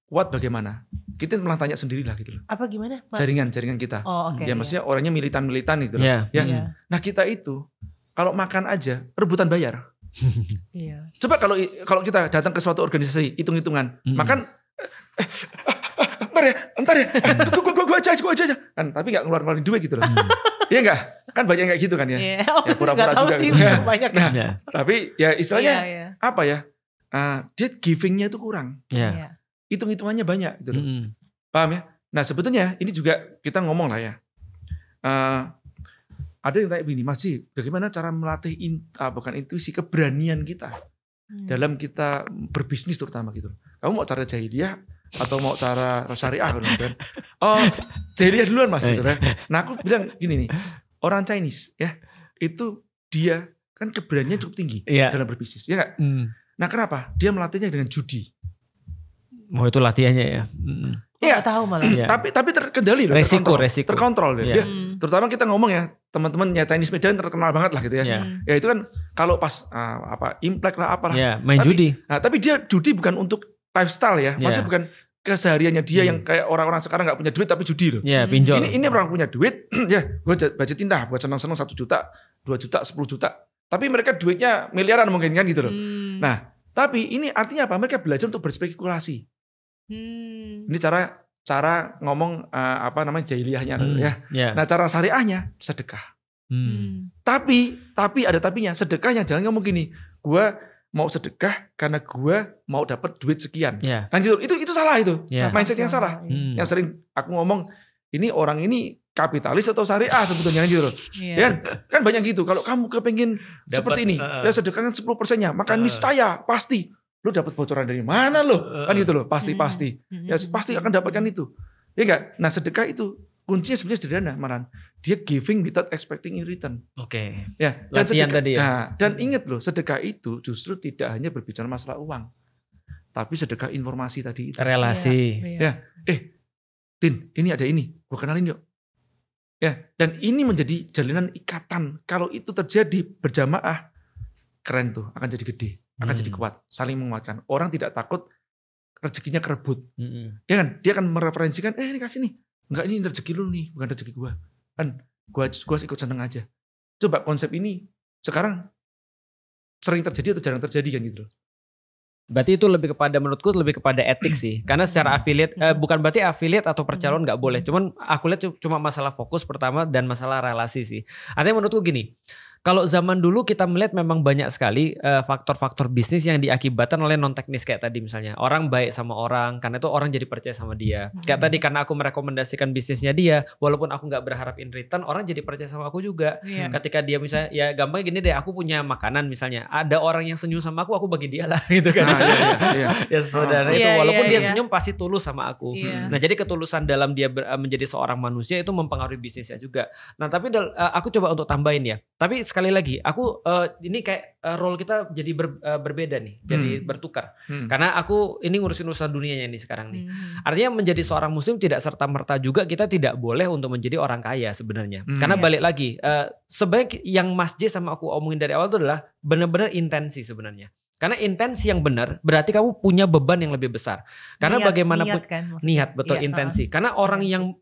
kuat bagaimana? Kita malah tanya sendiri lah gitu loh. Apa gimana? Jaringan kita. Oh, oke. Ya maksudnya orangnya militan gitu loh. Ya. Nah kita itu kalau makan aja rebutan bayar. Iya. Coba kalau kita datang ke suatu organisasi hitung-hitungan, makan entar ya. Gua aja. Kan tapi enggak ngeluarin duit gitu loh. Iya enggak? Kan banyak kayak gitu kan ya. Yeah. Ya pura-pura juga sih, gitu. Banyak. Nah, tapi ya istilahnya apa ya? Dia giving-nya itu kurang. Iya. Hitung-hitungannya banyak gitu loh. Paham ya? Nah sebetulnya ini juga kita ngomong lah ya. Ada yang tanya begini, Mas Ji, bagaimana cara melatih bukan intuisi, keberanian kita dalam kita berbisnis terutama gitu. Kamu mau cara jahiliyah atau mau cara syariah gitu kan? Oh, jahiliyah duluan Mas gitu kan. Nah aku bilang gini nih, orang Chinese ya, itu dia kan keberanian cukup tinggi dalam berbisnis, ya nggak? Nah kenapa? Dia melatihnya dengan judi. Oh itu latihannya ya. Iya. Tahu malah. Tapi terkendali loh. Resiko. Terkontrol ya. Terutama kita ngomong ya teman-teman ya Chinese Medan terkenal banget lah gitu ya. Ya itu kan kalau pas Imlek lah apalah. Main judi. Nah tapi dia judi bukan untuk lifestyle ya. Maksudnya bukan kesehariannya dia yang kayak orang-orang sekarang nggak punya duit tapi judi loh. Pinjol. Ini orang punya duit ya gue budgetin dah buat senang-senang 1 juta, 2 juta, 10 juta. Tapi mereka duitnya miliaran mungkin kan gitu loh. Nah tapi ini artinya apa? Mereka belajar untuk berspekulasi. Ini cara ngomong jahiliyahnya ya. Nah cara syariahnya sedekah. Tapi ada tapinya, sedekahnya jangan ngomong gini, gue mau sedekah karena gue mau dapat duit sekian. Kan gitu. Itu salah itu. Mindset yang salah. Yang sering aku ngomong ini orang ini kapitalis atau syariah sebetulnya gitu loh. Kan banyak gitu. Kalau kamu kepengen seperti ini, ya sedekahkan 10%-nya, maka niscaya pasti lu dapat bocoran dari mana lo? Kan gitu loh, pasti. Ya pasti akan dapatkan itu. Ya enggak? Nah, sedekah itu kuncinya sebenarnya sederhana, Maran. Dia giving without expecting in return. Oke. Ya, latihan tadi ya. Nah, dan ingat loh, sedekah itu justru tidak hanya berbicara masalah uang. Tapi sedekah informasi tadi itu. Relasi. Ya. Din, ini ada ini. Gua kenalin yuk. Ya, dan ini menjadi jalinan ikatan. Kalau itu terjadi berjamaah, keren tuh, akan jadi gede. Akan jadi kuat, saling menguatkan. Orang tidak takut rezekinya kerebut. Ya kan? Dia akan mereferensikan, ini kasih nih. Enggak, ini rezeki lu nih, bukan rezeki gua. Kan gua ikut seneng aja. Coba konsep ini sekarang sering terjadi atau jarang terjadi kan gitu loh. Berarti itu menurutku lebih kepada etik sih. Karena secara affiliate, bukan berarti affiliate atau percalon nggak boleh. Cuman aku lihat cuma masalah fokus pertama dan masalah relasi sih. Artinya menurutku gini, kalau zaman dulu kita melihat memang banyak sekali faktor-faktor bisnis yang diakibatkan oleh non teknis kayak tadi misalnya orang baik sama orang karena itu orang jadi percaya sama dia. Kayak tadi karena aku merekomendasikan bisnisnya dia, walaupun aku nggak berharap in return, orang jadi percaya sama aku juga. Ketika dia misalnya ya gampang gini deh, aku punya makanan misalnya, ada orang yang senyum sama aku bagi dia lah gitu kan. Ya saudara itu walaupun dia senyum pasti tulus sama aku. Nah jadi ketulusan dalam dia menjadi seorang manusia itu mempengaruhi bisnisnya juga. Nah tapi aku coba untuk tambahin ya. Tapi sekali lagi, aku ini kayak role kita jadi berbeda nih, jadi bertukar. Karena aku ini ngurusin urusan dunianya nih sekarang nih. Artinya menjadi seorang muslim tidak serta-merta juga kita tidak boleh untuk menjadi orang kaya sebenarnya. Karena balik lagi, sebenarnya yang Mas J sama aku omongin dari awal itu adalah benar-benar intensi sebenarnya. Karena intensi yang benar berarti kamu punya beban yang lebih besar. Karena bagaimanapun niat, betul intensi. Karena orang yang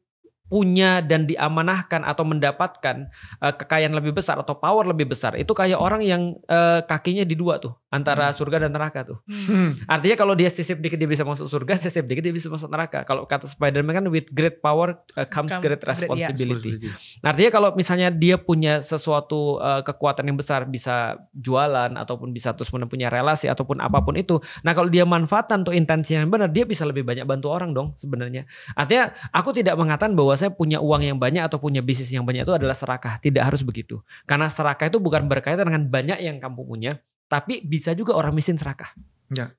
punya dan diamanahkan atau mendapatkan kekayaan lebih besar atau power lebih besar, itu kayak orang yang kakinya di dua tuh, antara surga dan neraka tuh. Artinya kalau dia sisip dikit dia bisa masuk surga, sisip dikit dia bisa masuk neraka. Kalau kata Spider-Man kan with great power comes great responsibility. Artinya kalau misalnya dia punya sesuatu kekuatan yang besar, bisa jualan ataupun bisa terus punya relasi ataupun apapun itu. Nah kalau dia manfaatkan untuk intensi yang benar, dia bisa lebih banyak bantu orang dong sebenarnya. Artinya aku tidak mengatakan bahwa saya punya uang yang banyak atau punya bisnis yang banyak itu adalah serakah. Tidak harus begitu. Karena serakah itu bukan berkaitan dengan banyak yang kamu punya, tapi bisa juga orang miskin serakah. Ya.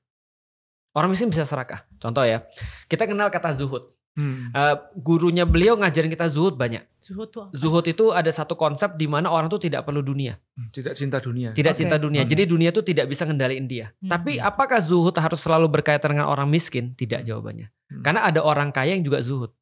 Orang miskin bisa serakah. Contoh ya, kita kenal kata zuhud. Gurunya beliau ngajarin kita zuhud banyak. Zuhud itu ada satu konsep di mana orang tuh tidak perlu dunia. Tidak cinta dunia. Tidak cinta dunia. Jadi dunia itu tidak bisa ngendaliin dia. Tapi apakah zuhud harus selalu berkaitan dengan orang miskin? Tidak jawabannya. Karena ada orang kaya yang juga zuhud.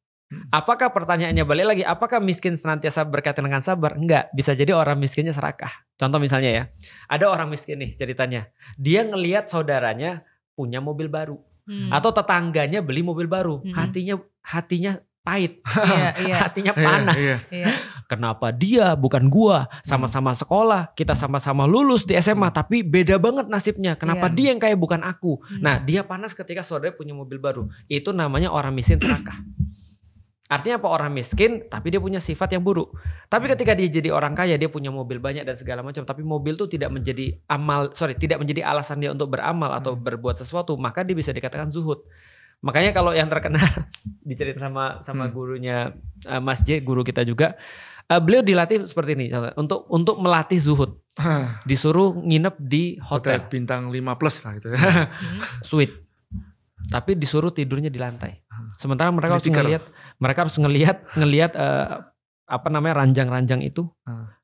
Apakah pertanyaannya balik lagi, apakah miskin senantiasa berkaitan dengan sabar? Enggak, bisa jadi orang miskinnya serakah. Contoh misalnya ya, ada orang miskin nih ceritanya. Dia ngelihat saudaranya punya mobil baru. Atau tetangganya beli mobil baru. Hatinya pahit. Hatinya panas. Kenapa dia bukan gua? Sama-sama sekolah, kita sama-sama lulus di SMA, tapi beda banget nasibnya. Kenapa dia yang kaya bukan aku? Nah, dia panas ketika saudaranya punya mobil baru. Itu namanya orang miskin serakah. Artinya apa? Orang miskin tapi dia punya sifat yang buruk. Tapi ketika dia jadi orang kaya, dia punya mobil banyak dan segala macam, tapi mobil itu tidak menjadi tidak menjadi alasan dia untuk beramal atau berbuat sesuatu, maka dia bisa dikatakan zuhud. Makanya kalau yang terkenal diceritain sama gurunya Mas J, guru kita juga, beliau dilatih seperti ini untuk melatih zuhud. Disuruh nginep di hotel bintang 5+ lah gitu. Suite. Tapi disuruh tidurnya di lantai. Sementara mereka harus ngelihat ranjang-ranjang itu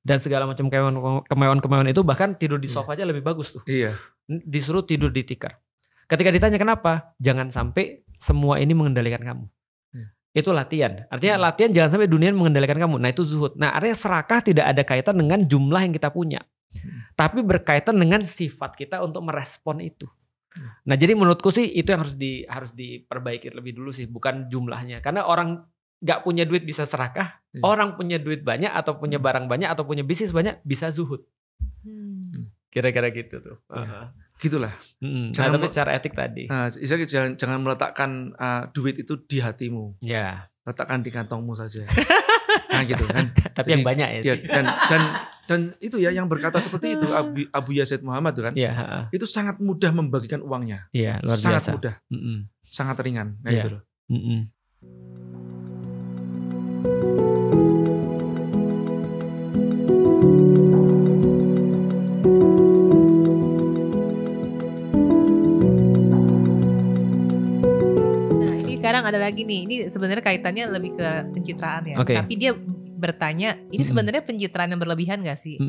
dan segala macam kemewahan itu, bahkan tidur di sofa aja lebih bagus tuh. Iya. Disuruh tidur di tikar. Ketika ditanya kenapa, jangan sampai semua ini mengendalikan kamu. Itu latihan. Artinya latihan jangan sampai dunia mengendalikan kamu. Nah itu zuhud. Nah artinya serakah tidak ada kaitan dengan jumlah yang kita punya, tapi berkaitan dengan sifat kita untuk merespon itu. Nah jadi menurutku sih itu yang harus diperbaiki lebih dulu sih, bukan jumlahnya. Karena orang nggak punya duit bisa serakah, orang punya duit banyak atau punya barang banyak atau punya bisnis banyak bisa zuhud. Kira-kira gitu tuh. Gitulah. Tapi secara etik tadi. Jangan meletakkan duit itu di hatimu. Ya. Letakkan di kantongmu saja. Nah gitu kan. Tapi yang banyak ya. Dan itu ya yang berkata seperti itu Abu Yazid Muhammad tuh kan. Ya. Itu sangat mudah membagikan uangnya. Iya, luar biasa. Sangat mudah. Sangat ringan kayak gitu loh. Nah, ini sekarang ada lagi nih. Ini sebenarnya kaitannya lebih ke pencitraan ya. Okay. Tapi dia bertanya, ini sebenarnya pencitraan yang berlebihan gak sih?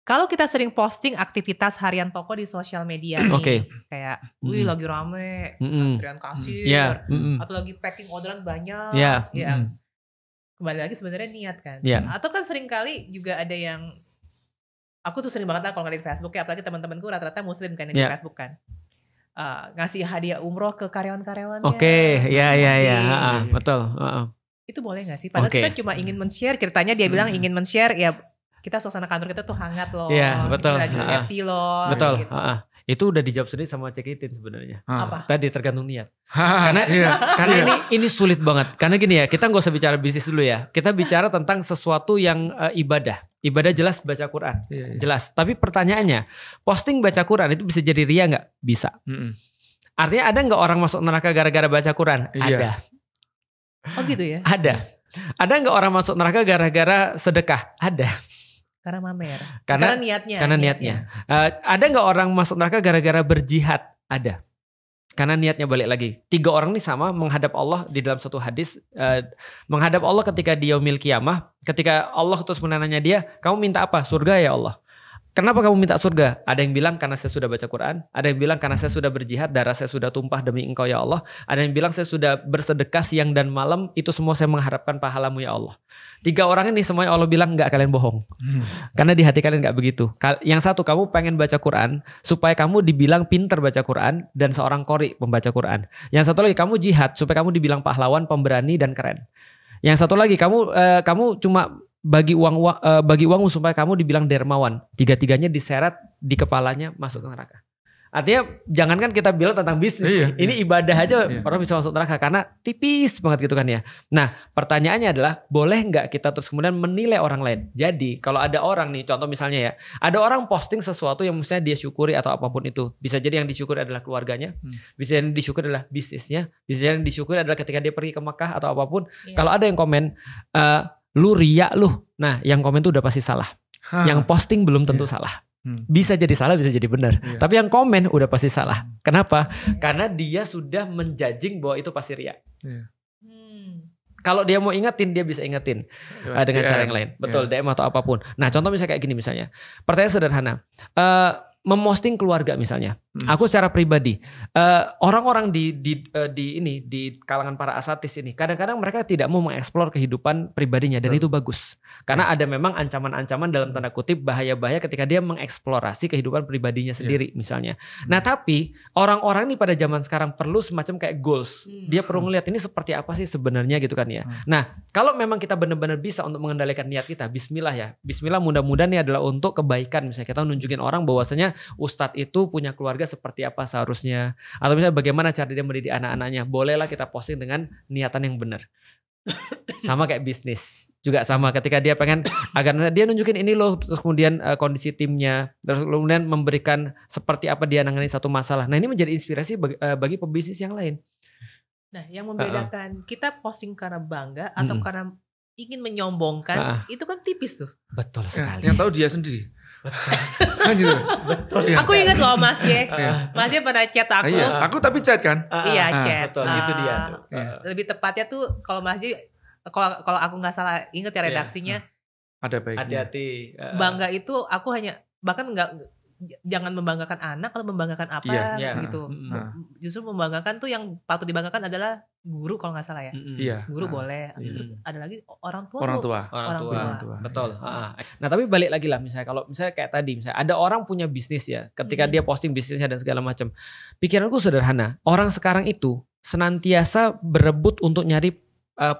Kalau kita sering posting aktivitas harian toko di sosial media nih, kayak, wih lagi rame, antrian kasir, atau lagi packing orderan banyak, kembali lagi sebenarnya niat kan. Atau kan sering kali juga ada yang, aku tuh sering banget lah kalau ngeliat di Facebook ya, apalagi teman-temanku rata-rata muslim kan di Facebook kan. Ngasih hadiah umroh ke karyawan-karyawannya. Betul. Itu boleh gak sih? Padahal kita cuma ingin men-share, ceritanya dia bilang ingin men-share, ya kita suasana kantor kita tuh hangat loh. Iya, betul. Kita lagi happy loh. Betul. Gitu. Itu udah dijawab sendiri sama Cekitin sebenarnya. Apa? Tadi tergantung niat. Karena ini sulit banget. Karena gini ya, kita gak usah bicara bisnis dulu ya. Kita bicara tentang sesuatu yang ibadah. Ibadah jelas baca Quran. Jelas. Tapi pertanyaannya, posting baca Quran itu bisa jadi ria gak? Bisa. Artinya ada gak orang masuk neraka gara-gara baca Quran? Ada. Oh gitu ya? Ada. Ada gak orang masuk neraka gara-gara sedekah? Ada. Karena mamer. Karena niatnya. Ada gak orang masuk neraka gara-gara berjihad? Ada. Karena niatnya balik lagi. 3 orang nih sama menghadap Allah di dalam satu hadis. Menghadap Allah ketika di yaumil qiyamah. Ketika Allah terus menanya dia, kamu minta apa? Surga ya Allah. Kenapa kamu minta surga? Ada yang bilang karena saya sudah baca Quran. Ada yang bilang karena saya sudah berjihad, darah saya sudah tumpah demi engkau ya Allah. Ada yang bilang saya sudah bersedekah siang dan malam. Itu semua saya mengharapkan pahalamu ya Allah. 3 orang ini semuanya Allah bilang enggak, kalian bohong. Karena di hati kalian enggak begitu. Yang satu, kamu pengen baca Quran supaya kamu dibilang pinter baca Quran dan seorang qori pembaca Quran. Yang satu lagi, kamu jihad supaya kamu dibilang pahlawan, pemberani dan keren. Yang satu lagi, kamu cuma bagi uangmu supaya kamu dibilang dermawan. 3-tiganya diseret di kepalanya, masuk ke neraka. Artinya jangankan kita bilang tentang bisnis, ini ibadah aja orang bisa masuk neraka karena tipis banget gitu kan ya. Nah pertanyaannya adalah, boleh nggak kita terus kemudian menilai orang lain? Jadi kalau ada orang nih, contoh misalnya ya, ada orang posting sesuatu yang misalnya dia syukuri atau apapun itu. Bisa jadi yang disyukuri adalah keluarganya, bisa yang disyukuri adalah bisnisnya, bisa yang disyukuri adalah ketika dia pergi ke Mekah atau apapun. Kalau ada yang komen, lu riya lu. Nah yang komen itu udah pasti salah. Yang posting belum tentu salah. Bisa jadi salah, bisa jadi benar. Tapi yang komen udah pasti salah. Kenapa? Karena dia sudah menjudging bahwa itu pasti riya. Kalau dia mau ingetin, dia bisa ingetin dengan cara yang lain. Betul, DM atau apapun. Nah contoh misalnya kayak gini misalnya. Pertanyaan sederhana. Memposting keluarga misalnya. Aku secara pribadi, orang-orang di kalangan para asatis ini, kadang-kadang mereka tidak mau mengeksplor kehidupan pribadinya, dan itu bagus. Karena ada memang ancaman-ancaman dalam tanda kutip, bahaya-bahaya ketika dia mengeksplorasi kehidupan pribadinya sendiri misalnya. Nah tapi orang-orang ini pada zaman sekarang perlu semacam kayak goals. Dia perlu ngeliat ini seperti apa sih sebenarnya gitu kan ya. Nah kalau memang kita benar-benar bisa untuk mengendalikan niat kita, bismillah ya. Bismillah, mudah-mudahan ini adalah untuk kebaikan. Misalnya kita nunjukin orang bahwasanya Ustadz itu punya keluarga seperti apa seharusnya, atau misalnya bagaimana cara dia mendidik anak-anaknya. Bolehlah kita posting dengan niatan yang benar. Sama kayak bisnis juga sama, ketika dia pengen agar dia nunjukin ini loh, terus kemudian kondisi timnya, terus kemudian memberikan seperti apa dia nangani satu masalah. Nah ini menjadi inspirasi bagi pebisnis yang lain. Nah yang membedakan kita posting karena bangga atau karena ingin menyombongkan, itu kan tipis tuh. Betul sekali. Yang tahu dia sendiri. Betul. Betul. Aku ingat loh Mas Ye. Mas Ye pernah chat aku. Aku tapi chat kan? Iya chat. Betul, itu dia. Lebih tepatnya tuh kalau Mas Ye, kalau aku nggak salah ingat ya redaksinya. Ada baiknya. Hati-hati. Bangga itu aku hanya, bahkan jangan membanggakan anak, kalau membanggakan apa gitu. Justru membanggakan tuh yang patut dibanggakan adalah guru kalau nggak salah ya. Guru boleh. Terus ada lagi orang tua. Betul. Nah tapi balik lagi lah, misalnya kalau misalnya kayak tadi, misalnya ada orang punya bisnis ya, ketika dia posting bisnisnya dan segala macam. Pikiranku sederhana, orang sekarang itu senantiasa berebut untuk nyari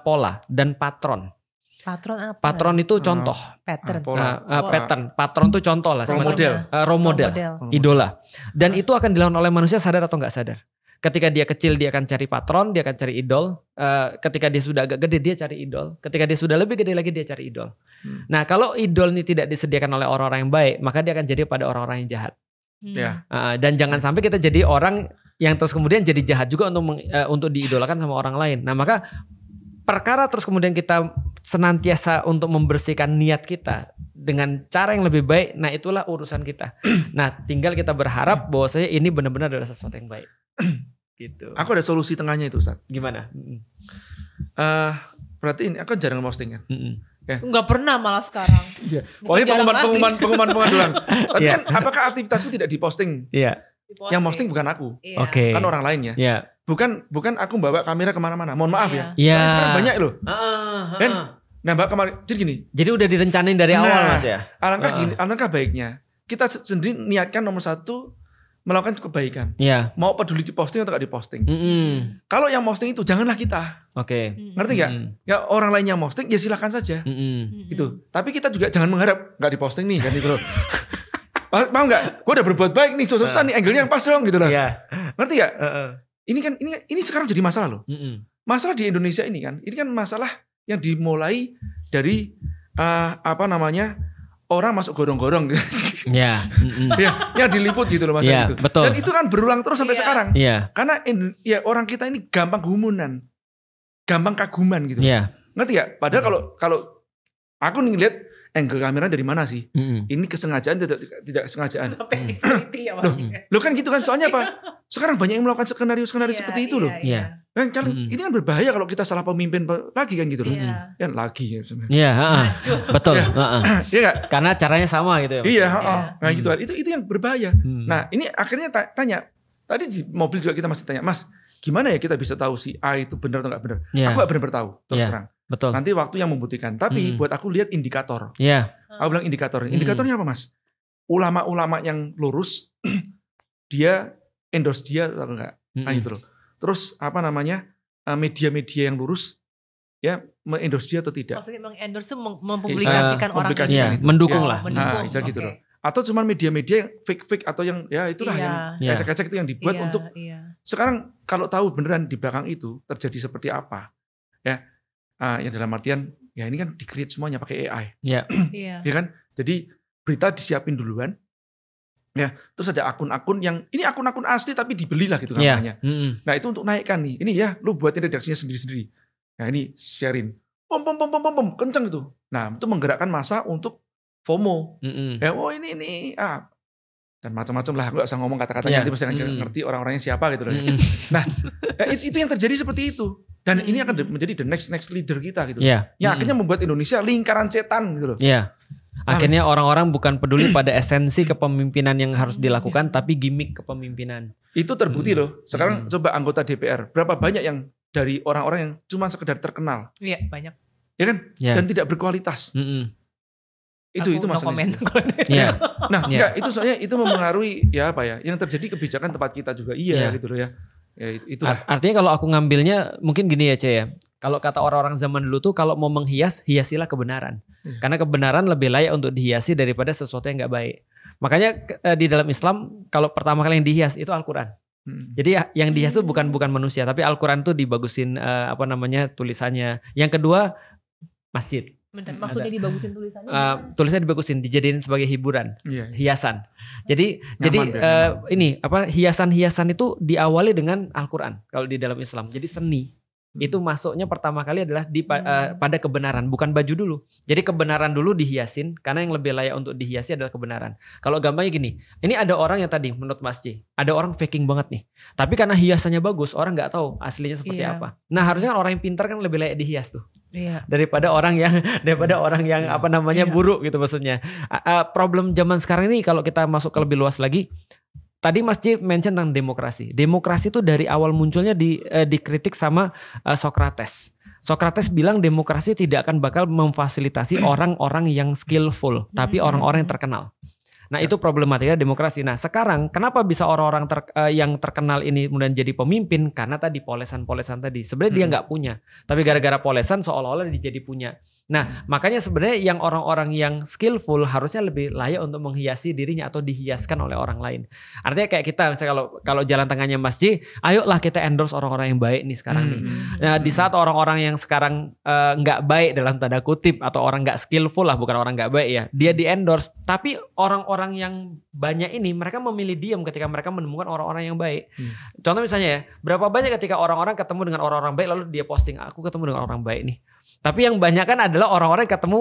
pola dan patron. Patron apa? Patron itu contoh. Pattern. Patron itu contoh lah. Role model. Idola. Dan itu akan dilakukan oleh manusia sadar atau nggak sadar. Ketika dia kecil dia akan cari patron, dia akan cari idol. Ketika dia sudah agak gede dia cari idol. Ketika dia sudah lebih gede lagi dia cari idol. Nah kalau idol ini tidak disediakan oleh orang-orang yang baik, maka dia akan jadi pada orang-orang yang jahat. Dan jangan sampai kita jadi orang yang terus kemudian jadi jahat juga untuk diidolakan sama orang lain. Nah maka perkara terus kemudian kita senantiasa untuk membersihkan niat kita dengan cara yang lebih baik, nah itulah urusan kita. Nah tinggal kita berharap bahwasanya ini benar-benar adalah sesuatu yang baik. Gitu. Aku ada solusi tengahnya itu, Ustaz. Gimana? Berarti ini aku jarang posting kan? Enggak pernah malah sekarang. Pokoknya pengumuman doang. Tapi kan apakah aktivitasku tidak diposting? Iya. Yang posting bukan aku. Oke. Kan orang lain ya. Iya. Bukan aku bawa kamera kemana-mana. Mohon maaf ya. Iya. Sekarang banyak loh. Dan mbak kemarin jadi gini. Jadi udah direncanain dari awal Mas ya. Alangkah baiknya kita sendiri niatkan nomor 1 melakukan kebaikan. Iya. Mau peduli diposting atau gak diposting. Kalau yang posting itu janganlah kita. Oke. Ngerti gak? Ya orang lain yang posting ya silakan saja. Gitu. Tapi kita juga jangan mengharap gak diposting nih kan gitu loh. Mau gak? Gue udah berbuat baik nih, susah nih angle-nya yang pas dong gitu loh. Ngerti gak? Ini sekarang jadi masalah loh. Masalah di Indonesia ini kan masalah yang dimulai dari orang masuk gorong-gorong gitu. Yang diliput gitu loh masalah itu. Betul. Dan itu kan berulang terus sampai sekarang. Karena orang kita ini gampang gumunan, gampang kaguman gitu. Ngerti gak? Padahal kalau aku nih lihat angle kamera dari mana sih? Ini kesengajaan tidak kesengajaan. Sampai ya Loh kan gitu kan, soalnya apa? Sekarang banyak yang melakukan skenario seperti itu loh. Kan ini kan berbahaya kalau kita salah pemimpin lagi kan gitu loh. Ya lagi ya sebenarnya. Iya, betul. Iya enggak? Karena caranya sama gitu ya. Iya, nah gitu kan. Itu yang berbahaya. Nah, ini akhirnya tanya. Tadi di mobil juga kita masih tanya, Mas, gimana ya kita bisa tahu si A itu benar atau enggak benar? Aku enggak benar tahu, terus terang. Betul. Nanti waktu yang membuktikan. Tapi buat aku lihat indikator. Aku bilang indikator. Indikatornya apa, Mas? Ulama-ulama yang lurus dia endorse dia atau enggak? Nah, gitu loh. Terus media-media yang lurus ya endorse dia atau tidak? Maksudnya endorse mempublikasikan orang itu. Mendukung lah. Bisa gitu loh. Atau cuma media-media yang fake atau yang ya itulah yang gesek-gesek itu yang dibuat untuk sekarang kalau tahu beneran di belakang itu terjadi seperti apa ya dalam artian ya ini kan di-create semuanya pakai AI. Ya kan? Jadi berita disiapin duluan. Ya, terus ada akun-akun yang ini akun-akun asli tapi dibeli lah gitu namanya. Nah, itu untuk naikkan nih. Ini ya lu buatin redaksinya sendiri-sendiri. Nah, ini sharein. Pom kenceng itu. Nah, itu menggerakkan massa untuk FOMO. Ya, ini dan macam-macam lah. Gue gak usah ngomong kata-katanya nanti pasti akan ngerti orang-orangnya siapa gitu loh. Nah, itu yang terjadi seperti itu. Dan ini akan menjadi the next leader kita gitu. Yang akhirnya membuat Indonesia lingkaran setan gitu loh. Akhirnya orang-orang bukan peduli pada esensi kepemimpinan yang harus dilakukan, tapi gimmick kepemimpinan. Itu terbukti loh. Sekarang coba anggota DPR, berapa banyak yang dari orang-orang yang cuma sekedar terkenal? Iya, banyak. Ya kan? Dan tidak berkualitas. Itu masalahnya. Enggak, itu soalnya itu mempengaruhi yang terjadi kebijakan tempat kita juga. Gitu loh ya. Itulah. Artinya kalau aku ngambilnya mungkin gini ya, Cey ya. Kalau kata orang-orang zaman dulu tuh kalau mau menghias, hiasilah kebenaran. Karena kebenaran lebih layak untuk dihiasi daripada sesuatu yang gak baik. Makanya di dalam Islam kalau pertama kali yang dihias itu Al-Quran. Jadi yang dihias itu bukan manusia, tapi Al-Quran tuh dibagusin tulisannya. Yang kedua masjid. Maksudnya dibagusin tulisannya? Tulisannya dibagusin, dijadiin sebagai hiburan, hiasan. Jadi hiasan-hiasan itu diawali dengan Al-Quran kalau di dalam Islam. Jadi seni. Itu masuknya pertama kali adalah pada kebenaran, bukan baju dulu. Jadi kebenaran dulu dihiasin, karena yang lebih layak untuk dihiasi adalah kebenaran. Kalau gampangnya gini, ini ada orang yang tadi menurut Mas J, ada orang faking banget nih. Tapi karena hiasannya bagus, orang nggak tahu aslinya seperti apa. Nah harusnya kan orang yang pintar kan lebih layak dihias tuh. Daripada orang yang buruk gitu maksudnya. Problem zaman sekarang ini kalau kita masuk ke lebih luas lagi. Tadi Mas J mention tentang demokrasi. Demokrasi itu dari awal munculnya dikritik sama Socrates. Socrates bilang demokrasi tidak akan bakal memfasilitasi orang-orang yang skillful, tapi orang-orang yang terkenal. Nah itu problematika demokrasi. Nah sekarang kenapa bisa orang-orang yang terkenal ini kemudian jadi pemimpin? Karena tadi polesan-polesan tadi. Sebenarnya dia nggak punya, tapi gara-gara polesan seolah-olah dia jadi punya. Nah makanya sebenarnya yang orang-orang yang skillful harusnya lebih layak untuk menghiasi dirinya atau dihiaskan oleh orang lain. Artinya kayak kita misalnya kalau jalan tengahnya Mas J, ayolah kita endorse orang-orang yang baik nih sekarang nih. Nah di saat orang-orang yang sekarang nggak baik dalam tanda kutip atau orang nggak skillful lah, bukan orang nggak baik ya, dia di endorse. Tapi orang yang banyak ini mereka memilih diam ketika mereka menemukan orang-orang yang baik. Contoh misalnya ya, berapa banyak ketika orang-orang ketemu dengan orang-orang baik lalu dia posting, aku ketemu dengan orang baik nih. Tapi yang banyak kan adalah orang-orang yang ketemu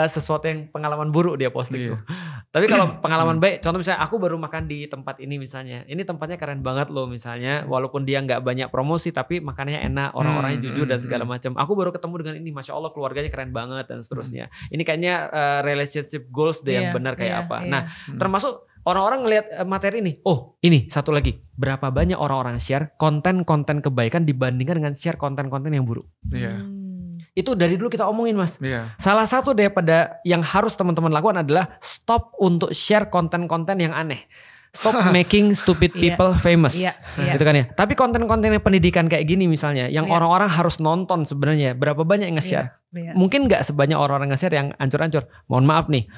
sesuatu yang pengalaman buruk dia posting tuh. Tapi kalau pengalaman baik, contoh misalnya aku baru makan di tempat ini misalnya, ini tempatnya keren banget loh misalnya, walaupun dia nggak banyak promosi tapi makanannya enak, orang-orangnya jujur dan segala macam. Aku baru ketemu dengan ini, masya Allah keluarganya keren banget dan seterusnya. Ini kayaknya relationship goals deh yang benar kayak apa. Nah termasuk orang-orang ngelihat materi ini, oh ini satu lagi, berapa banyak orang-orang share konten-konten kebaikan dibandingkan dengan share konten-konten yang buruk. Itu dari dulu kita omongin Mas. Salah satu daripada yang harus teman-teman lakukan adalah stop untuk share konten-konten yang aneh. Stop making stupid people famous. Gitu kan ya. Tapi konten-konten yang pendidikan kayak gini misalnya, yang orang-orang harus nonton sebenarnya, berapa banyak yang nge-share? Mungkin gak sebanyak orang-orang nge-share yang ancur-ancur. Mohon maaf nih.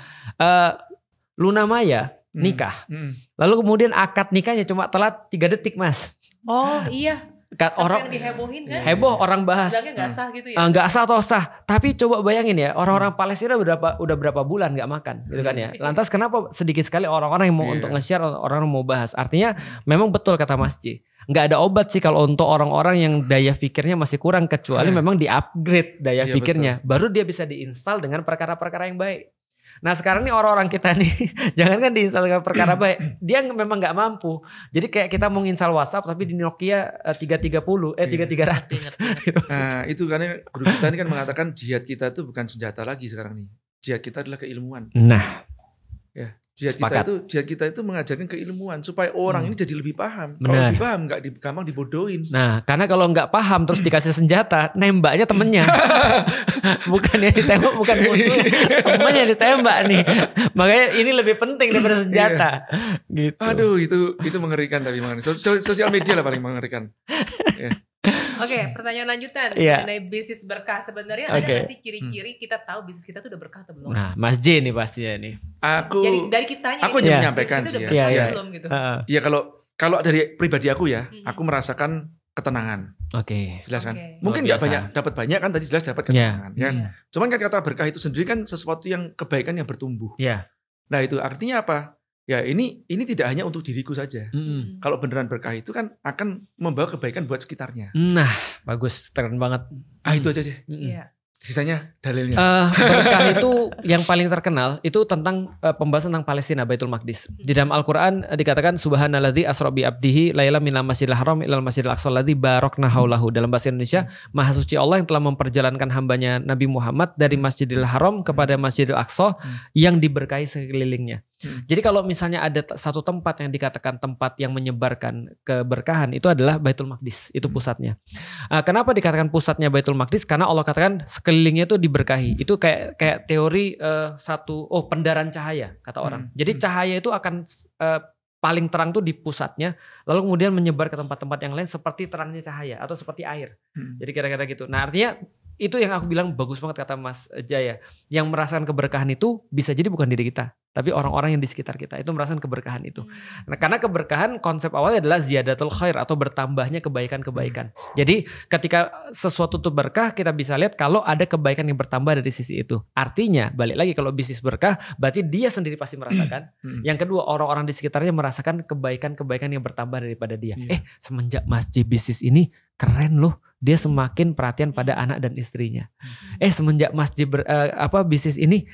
Luna Maya nikah. Lalu kemudian akad nikahnya cuma telat 3 detik Mas. Oh iya. Orang yang dihebohin kan? Heboh orang bahas. Bilangnya gak sah gitu ya? Gak sah atau sah. Tapi coba bayangin ya, orang-orang Palestina udah berapa bulan gak makan gitu kan ya. Lantas kenapa sedikit sekali orang-orang yang mau untuk nge-share, orang-orang mau bahas. Artinya memang betul kata Mas J. Gak ada obat sih kalau untuk orang-orang yang daya pikirnya masih kurang, kecuali memang di-upgrade daya pikirnya. Betul. Baru dia bisa diinstal dengan perkara-perkara yang baik. Nah sekarang nih orang-orang kita nih, jangan kan diinstal perkara baik, dia memang nggak mampu. Jadi kayak kita mau nginstal WhatsApp tapi di Nokia 3300. Nah itu karena guru kita ini kan mengatakan jihad kita itu bukan senjata lagi sekarang nih. Jihad kita adalah keilmuan. Nah, ya jihad kita itu mengajarkan keilmuan supaya orang ini jadi lebih paham. Benar. Kalau lebih paham nggak gampang dibodohin. Nah, karena kalau nggak paham terus dikasih senjata, nembaknya temennya, bukan yang ditembak, bukan musuh, temennya ditembak nih. Makanya ini lebih penting daripada senjata. Gitu. Aduh, itu mengerikan tapi sosial media lah paling mengerikan. Ya. Oke, pertanyaan lanjutan mengenai bisnis berkah. Sebenarnya ada nggak sih ciri-ciri kita tahu bisnis kita tuh udah berkah atau belum? Nah, Mas J nih pastinya nih. Dari kitanya. Aku hanya menyampaikan sih ya. Belum gitu. Ya kalau dari pribadi aku ya, aku merasakan ketenangan. Oke. Jelas kan? Mungkin nggak dapat banyak kan tadi jelas dapat ketenangan. Ya. Cuman kan kata berkah itu sendiri kan sesuatu yang kebaikan yang bertumbuh. Iya. Nah itu artinya apa? Ya ini tidak hanya untuk diriku saja. Kalau beneran berkah itu kan akan membawa kebaikan buat sekitarnya. Nah, bagus, keren banget. Itu aja sih. Iya. Sisanya dalilnya. Berkah itu yang paling terkenal itu tentang pembahasan tentang Palestina, Baitul Maqdis. Di dalam Al-Quran dikatakan Subhanalladzi asra bi abdihi laila minal masjidil haram ilal masjidil aqsa alladzi barakna haulahu. Dalam bahasa Indonesia, Maha Suci Allah yang telah memperjalankan hambanya Nabi Muhammad dari Masjidil Haram kepada Masjidil Aqsa yang diberkahi sekelilingnya. Jadi kalau misalnya ada satu tempat yang dikatakan tempat yang menyebarkan keberkahan, itu adalah Baitul Maqdis, itu pusatnya. Kenapa dikatakan pusatnya Baitul Maqdis? Karena Allah katakan sekelilingnya itu diberkahi. Itu kayak teori pendaran cahaya kata orang. Jadi cahaya itu akan paling terang tuh di pusatnya, lalu kemudian menyebar ke tempat-tempat yang lain seperti terangnya cahaya atau seperti air. Jadi kira-kira gitu. Nah artinya itu yang aku bilang bagus banget kata Mas Jaya. Yang merasakan keberkahan itu bisa jadi bukan diri kita, tapi orang-orang yang di sekitar kita itu merasakan keberkahan itu. Nah, karena keberkahan konsep awalnya adalah ziyadatul khair atau bertambahnya kebaikan-kebaikan. Jadi ketika sesuatu itu berkah, kita bisa lihat kalau ada kebaikan yang bertambah dari sisi itu. Artinya balik lagi kalau bisnis berkah, berarti dia sendiri pasti merasakan. Yang kedua orang-orang di sekitarnya merasakan kebaikan-kebaikan yang bertambah daripada dia. Semenjak masjid bisnis ini keren loh. Dia semakin perhatian pada anak dan istrinya. Semenjak masjid bisnis ini,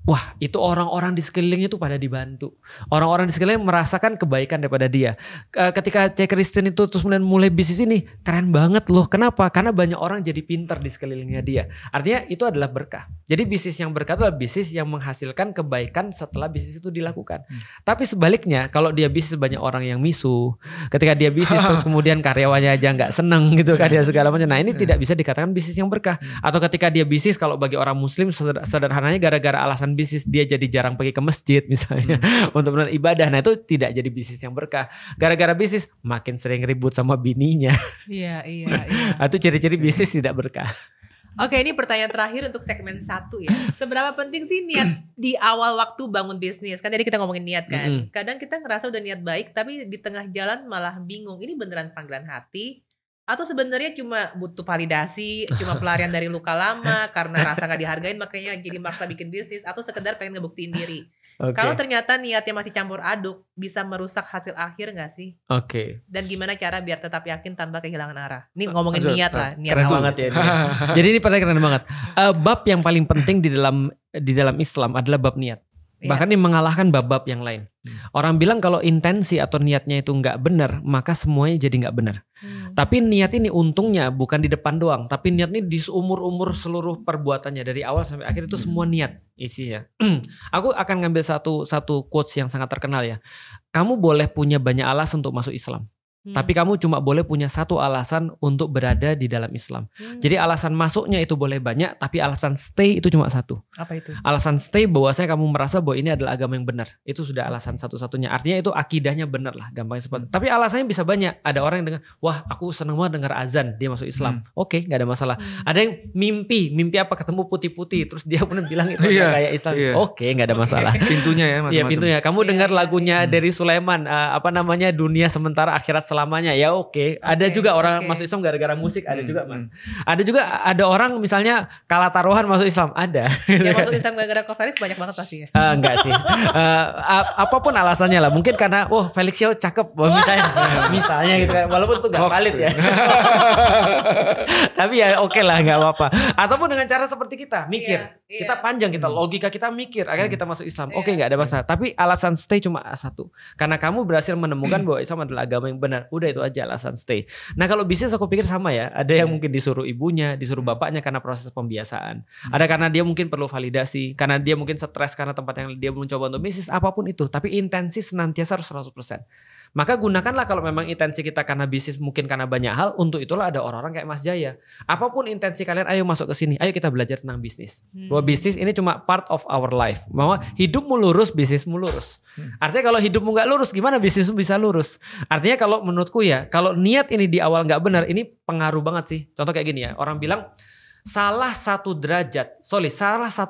wah itu orang-orang di sekelilingnya tuh pada dibantu. Orang-orang di sekelilingnya merasakan kebaikan daripada dia. Ketika Cek Kristen itu terus mulai bisnis ini, keren banget loh. Kenapa? Karena banyak orang jadi pintar di sekelilingnya dia. Artinya itu adalah berkah. Jadi bisnis yang berkah itu adalah bisnis yang menghasilkan kebaikan setelah bisnis itu dilakukan. Tapi sebaliknya, kalau dia bisnis banyak orang yang misu, ketika dia bisnis terus kemudian karyawannya aja nggak seneng gitu kan dia segala macam. Nah ini tidak bisa dikatakan bisnis yang berkah. Atau ketika dia bisnis, kalau bagi orang Muslim sederhananya gara-gara alasan bisnis dia jadi jarang pergi ke masjid misalnya untuk beribadah. Nah itu tidak jadi bisnis yang berkah. Gara-gara bisnis makin sering ribut sama bininya. Iya. Itu ciri-ciri bisnis tidak berkah. Oke, ini pertanyaan terakhir untuk segmen 1 ya. Seberapa penting sih niat di awal waktu bangun bisnis? Kan tadi kita ngomongin niat kan. Kadang kita ngerasa udah niat baik tapi di tengah jalan malah bingung. Ini beneran panggilan hati? Atau sebenarnya cuma butuh validasi, cuma pelarian dari luka lama karena rasa gak dihargain makanya jadi maksa bikin bisnis, atau sekedar pengen ngebuktiin diri. Kalau ternyata niatnya masih campur aduk, bisa merusak hasil akhir gak sih? Dan gimana cara biar tetap yakin tanpa kehilangan arah? Ini ngomongin niat lah, niat keren banget ya. Jadi ini pertanyaan keren banget. Bab yang paling penting di dalam Islam adalah bab niat. Bahkan ini mengalahkan bab-bab yang lain. Orang bilang kalau intensi atau niatnya itu nggak benar, maka semuanya jadi nggak benar. Tapi niat ini untungnya bukan di depan doang, tapi niat ini di seumur-umur seluruh perbuatannya dari awal sampai akhir itu semua niat isinya. Aku akan ngambil satu quotes yang sangat terkenal ya. Kamu boleh punya banyak alasan untuk masuk Islam. Tapi kamu cuma boleh punya satu alasan untuk berada di dalam Islam. Jadi alasan masuknya itu boleh banyak, tapi alasan stay itu cuma satu. Apa itu? Alasan stay bahwasanya kamu merasa bahwa ini adalah agama yang benar. Itu sudah alasan satu-satunya. Artinya itu akidahnya benar lah, gampangnya seperti. Tapi alasannya bisa banyak. Ada orang yang dengar, wah aku seneng banget dengar azan, dia masuk Islam. Oke, nggak ada masalah. Ada yang mimpi apa ketemu putih-putih, terus dia pun bilang itu kayak Islam. Oke, nggak ada masalah. Pintunya ya, macam-macam. Iya, pintunya. Kamu dengar lagunya dari Sulaiman, dunia sementara akhirat selamanya. Ya oke. Ada juga orang masuk Islam gara-gara musik, ada juga Mas. Ada juga orang misalnya kalah taruhan masuk Islam, ada. Yang masuk Islam gara-gara Ko Felix banyak banget pasti ya. Enggak sih. Apapun alasannya lah. Mungkin karena Felix Yao cakep misalnya gitu kan. Walaupun itu gak valid ya. Tapi ya oke lah, gak apa-apa. Ataupun dengan cara seperti kita mikir. Kita panjang, kita logika kita mikir. Akhirnya kita masuk Islam. Oke, gak ada masalah. Tapi alasan stay cuma satu. Karena kamu berhasil menemukan bahwa Islam adalah agama yang benar. Udah itu aja alasan stay. Nah kalau bisnis aku pikir sama ya. Ada yang mungkin disuruh ibunya, disuruh bapaknya karena proses pembiasaan. Ada karena dia mungkin perlu validasi. Karena dia mungkin stres karena tempat yang dia mencoba untuk bisnis. Apapun itu. Tapi intensi senantiasa harus 100%. Maka gunakanlah kalau memang intensi kita karena bisnis mungkin karena banyak hal. Untuk itulah ada orang-orang kayak Mas Jaya. Apapun intensi kalian, ayo masuk ke sini. Ayo kita belajar tentang bisnis. Bahwa bisnis ini cuma part of our life. Bahwa hidupmu lurus, bisnismu lurus. Artinya kalau hidupmu gak lurus, gimana bisnismu bisa lurus? Artinya kalau menurutku ya, kalau niat ini di awal gak benar, ini pengaruh banget sih. Contoh kayak gini ya, orang bilang salah 1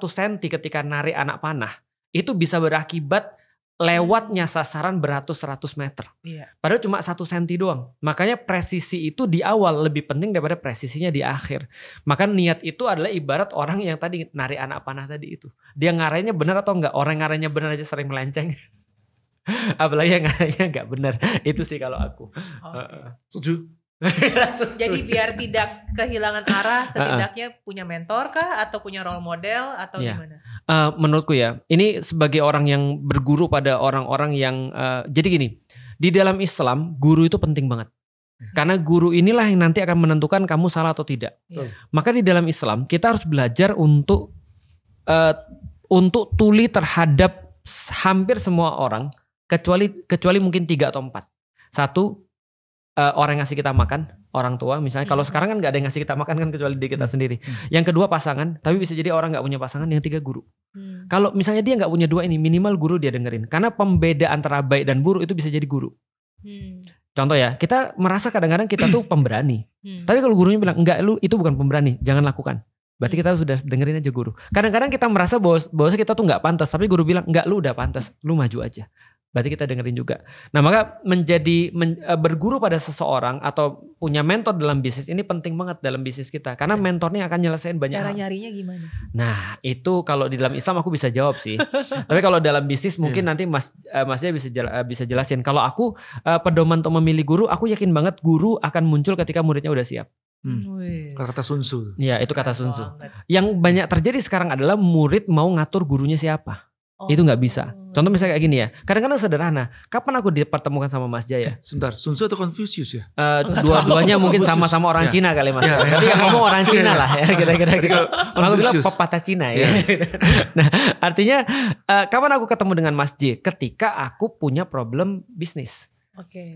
senti ketika narik anak panah, itu bisa berakibat lewatnya sasaran beratus-ratus meter. Padahal cuma 1 senti doang. Makanya presisi itu di awal lebih penting daripada presisinya di akhir. Maka niat itu adalah ibarat orang yang tadi narik anak panah tadi itu. Dia ngarainya benar atau enggak? Orang ngarainya benar aja sering melenceng. Apalagi yang ngarainya enggak benar. Itu sih kalau aku. Setuju. Jadi biar tidak kehilangan arah, setidaknya punya mentor kah atau punya role model atau gimana? Menurutku ya, ini sebagai orang yang berguru pada orang-orang yang jadi gini, di dalam Islam guru itu penting banget. Karena guru inilah yang nanti akan menentukan kamu salah atau tidak. Maka di dalam Islam kita harus belajar untuk tuli terhadap hampir semua orang, kecuali mungkin 3 atau 4. 1, orang yang ngasih kita makan, orang tua misalnya. Kalau sekarang kan gak ada yang ngasih kita makan kan kecuali diri kita sendiri. Yang kedua pasangan, tapi bisa jadi orang gak punya pasangan. Yang 3 guru. Kalau misalnya dia gak punya 2 ini, minimal guru dia dengerin. Karena pembeda antara baik dan buruk itu bisa jadi guru. Contoh ya, kita merasa kadang-kadang kita tuh pemberani. Tapi kalau gurunya bilang, enggak, lu itu bukan pemberani, jangan lakukan. Berarti kita sudah dengerin aja guru. Kadang-kadang kita merasa bahwa kita tuh gak pantas, tapi guru bilang, enggak, lu udah pantas, lu maju aja. Berarti kita dengerin juga. Nah maka berguru pada seseorang atau punya mentor dalam bisnis ini penting banget dalam bisnis kita. Karena mentornya akan nyelesain banyak hal. Cara nyarinya gimana? Nah itu kalau di dalam Islam aku bisa jawab sih. Tapi kalau dalam bisnis mungkin nanti Masnya bisa jelasin. Kalau aku pedoman untuk memilih guru, aku yakin banget guru akan muncul ketika muridnya udah siap. Kata Sun Tzu. Ya itu kata Sun Tzu. Yang banyak terjadi sekarang adalah murid mau ngatur gurunya siapa. Itu gak bisa. Contoh misalnya kayak gini ya. Kadang-kadang sederhana. Kapan aku dipertemukan sama Mas Jaya? Sebentar, Sun Tzu atau Confucius ya? Dua-duanya mungkin sama-sama orang Cina kali Mas. Tapi yang ngomong orang Cina lah ya. Kira-kira. Orang bilang pepatah Cina ya. Nah artinya kapan aku ketemu dengan Mas J? Ketika aku punya problem bisnis.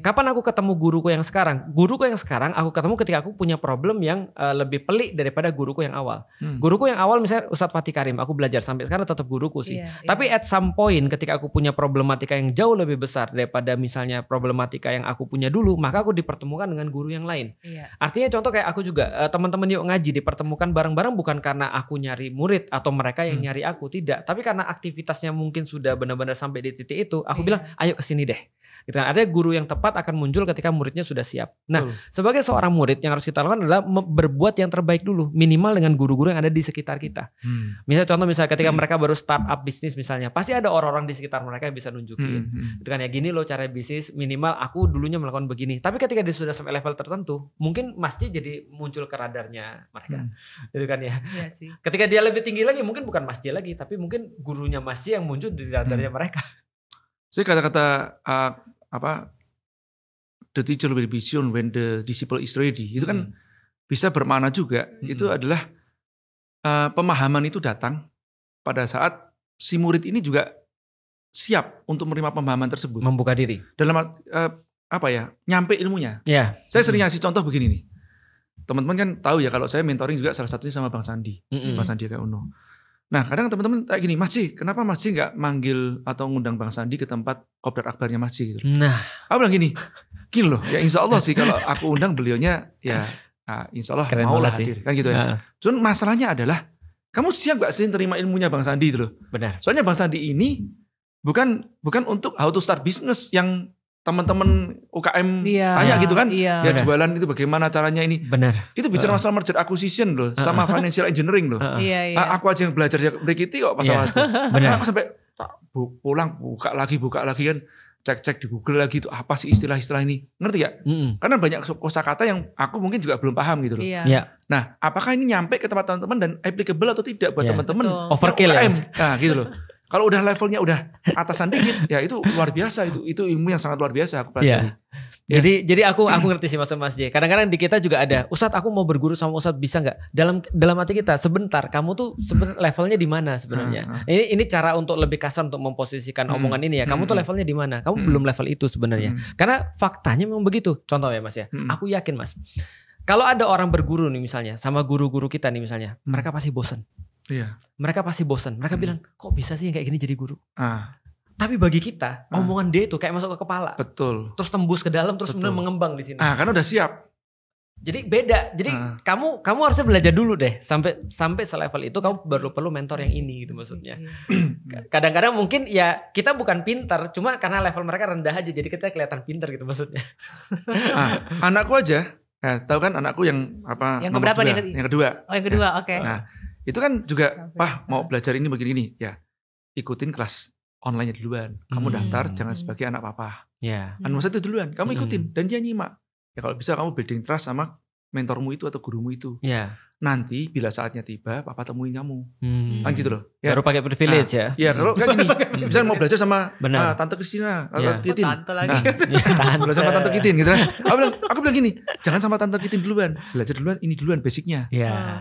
Kapan aku ketemu guruku yang sekarang? Guruku yang sekarang aku ketemu ketika aku punya problem yang lebih pelik daripada guruku yang awal. Guruku yang awal misalnya Ustadz Fatih Karim, aku belajar sampai sekarang tetap guruku sih. Tapi at some point ketika aku punya problematika yang jauh lebih besar daripada misalnya problematika yang aku punya dulu, maka aku dipertemukan dengan guru yang lain. Artinya contoh kayak aku juga, teman-teman yuk ngaji dipertemukan bareng-bareng bukan karena aku nyari murid atau mereka yang nyari aku, tidak. Tapi karena aktivitasnya mungkin sudah benar-benar sampai di titik itu, aku bilang ayo kesini deh. Gitu kan. Artinya guru yang tepat akan muncul ketika muridnya sudah siap. Nah, sebagai seorang murid yang harus kita lakukan adalah berbuat yang terbaik dulu, minimal dengan guru-guru yang ada di sekitar kita. Misalnya ketika mereka baru start up bisnis misalnya, pasti ada orang-orang di sekitar mereka yang bisa nunjukin. Itu kan ya gini loh cara bisnis, minimal aku dulunya melakukan begini. Tapi ketika dia sudah sampai level tertentu, mungkin masjid jadi muncul ke radarnya mereka. Itu kan ya. Iya sih. Ketika dia lebih tinggi lagi, mungkin bukan masjid lagi, tapi mungkin gurunya masjid yang muncul di radarnya mereka. Jadi kata-kata the teacher will be shown when the disciple is ready. Itu kan bisa bermakna juga. Itu adalah pemahaman itu datang pada saat si murid ini juga siap untuk menerima pemahaman tersebut. Membuka diri. Dalam nyampe ilmunya. Saya sering ngasih contoh begini nih. Teman-teman kan tahu ya kalau saya mentoring juga salah satunya sama Bang Sandi. Bang Sandiaga Uno. Nah kadang teman-teman kayak gini, Mas Ji, kenapa Mas Ji gak manggil atau ngundang Bang Sandi ke tempat kopdar akbarnya Mas Ji gitu. Nah. Aku bilang gini loh, ya insya Allah sih kalau aku undang beliaunya ya insya Allah maulah hadir. Kan gitu ya. Cuman masalahnya adalah, kamu siap gak sih terima ilmunya Bang Sandi itu loh. Benar. Soalnya Bang Sandi ini bukan untuk how to start business yang teman-teman UKM tanya gitu kan, ya jualan itu bagaimana caranya ini. Benar. Itu bicara masalah merger acquisition loh, sama financial engineering loh. Aku aja yang belajar berikiti kok masalah itu. Benar. Aku sampai pulang buka lagi kan, cek di Google lagi itu apa sih istilah-istilah ini, ngerti ya? Karena banyak kosakata yang aku mungkin juga belum paham gitu loh. Nah, apakah ini nyampe ke tempat teman-teman dan applicable atau tidak buat teman-teman? Overkill ya. Nah, gitu loh. Kalau udah levelnya udah atasan dikit, ya itu luar biasa, itu ilmu yang sangat luar biasa aku pelajari. Jadi aku ngerti sih maksud Mas J. Kadang-kadang di kita juga ada, Ustadz aku mau berguru sama Ustadz bisa nggak? Dalam hati kita sebentar, kamu tuh levelnya di mana sebenarnya? Ini cara untuk lebih kasar untuk memposisikan omongan ini ya. Kamu tuh levelnya di mana? Kamu belum level itu sebenarnya. Karena faktanya memang begitu. Contoh ya Mas ya. Aku yakin Mas. Kalau ada orang berguru nih misalnya sama guru-guru kita nih misalnya, mereka pasti bosan. Iya. Mereka pasti bosan. Mereka bilang, kok bisa sih yang kayak gini jadi guru? Tapi bagi kita, omongan dia itu kayak masuk ke kepala. Betul. Terus tembus ke dalam, terus benar mengembang di sini. Karena udah siap. Jadi beda. Jadi kamu harusnya belajar dulu deh. Sampai selevel itu kamu baru perlu mentor yang ini gitu maksudnya. Kadang-kadang mungkin ya kita bukan pintar, cuma karena level mereka rendah aja. Jadi kita kelihatan pintar gitu maksudnya. Anakku aja, tahu kan anakku yang apa? Yang keberapa nih? Yang kedua. Oh yang kedua, oke. Nah, itu kan juga, Pak mau belajar ini begini ya, ikutin kelas online-nya duluan. Kamu daftar jangan sebagai anak papa. Maksudnya itu duluan, kamu ikutin dan dia nyimak. Ya kalau bisa kamu building trust sama mentormu itu atau gurumu itu. Nanti bila saatnya tiba, papa temuin kamu. Kan gitu loh. Ya. Baru pakai privilege ya. Iya kalau kayak gini, misalnya mau belajar sama Tante Kristina, Titin. Tante lagi. Belajar sama Tante Kitin gitu kan. Aku bilang gini, jangan sama Tante Kitin duluan. Belajar duluan, ini duluan basicnya.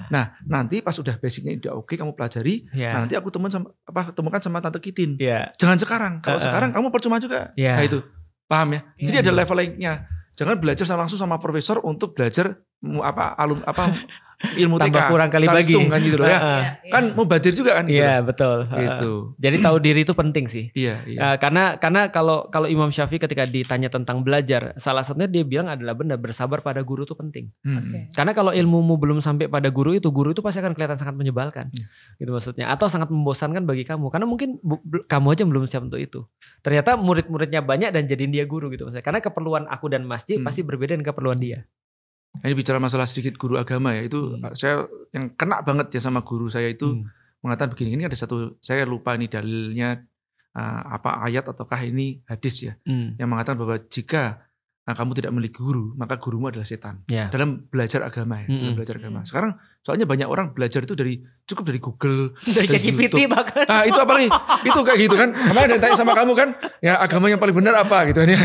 Nah nanti pas udah basicnya udah oke, kamu pelajari. Nah, nanti aku temukan sama Tante Kitin. Jangan sekarang. Kalau sekarang kamu percuma juga. Nah itu, paham ya? Jadi ada levelingnya. Jangan belajar langsung sama profesor untuk belajar ilmu tambah kurang kali bagi kan gitu loh ya. Kan mau badir juga kan gitu. Iya, betul. Gitu. Jadi tahu diri itu penting sih. Karena kalau Imam Syafi'i ketika ditanya tentang belajar, salah satunya dia bilang adalah benar bersabar pada guru itu penting. Karena kalau ilmumu belum sampai pada guru itu pasti akan kelihatan sangat menyebalkan. Gitu maksudnya, atau sangat membosankan bagi kamu karena mungkin kamu aja belum siap untuk itu. Ternyata murid-muridnya banyak dan jadiin dia guru gitu maksudnya. Karena keperluan aku dan Mas J pasti berbeda dengan keperluan dia. Ini bicara masalah sedikit guru agama ya, itu saya yang kena banget ya sama guru saya itu mengatakan begini, ini ada satu, saya lupa ini dalilnya ayat ataukah ini hadis ya, yang mengatakan bahwa jika kamu tidak memiliki guru, maka gurumu adalah setan. Dalam belajar agama ya, dalam belajar agama. Sekarang soalnya banyak orang belajar itu cukup dari Google, dari ChatGPT bahkan. Nah itu apalagi, itu kayak gitu kan. Kemarin ditanya sama kamu kan, ya agama yang paling benar apa gitu kan ya.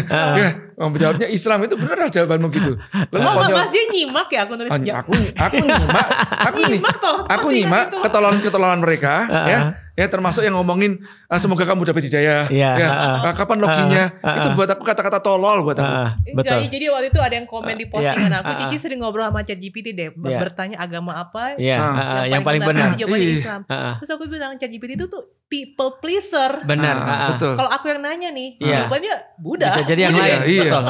Jawabnya Islam, itu benar lah jawabanmu gitu. Mas dia nyimak ya aku nulis. Aku nyimak ketololan mereka ya termasuk yang ngomongin semoga kamu dapat hidayah. Kapan loginya? Itu buat aku kata-kata tolol buat aku. Enggak, jadi waktu itu ada yang komen di postingan aku, Cici sering ngobrol sama ChatGPT deh, bertanya agama apa yang paling benar. Jawabannya Islam. Terus aku bilang ChatGPT itu tuh people pleaser. Benar. Betul. Kalau aku yang nanya nih, jawabannya Buddha. Bisa jadi yang lain. Betul.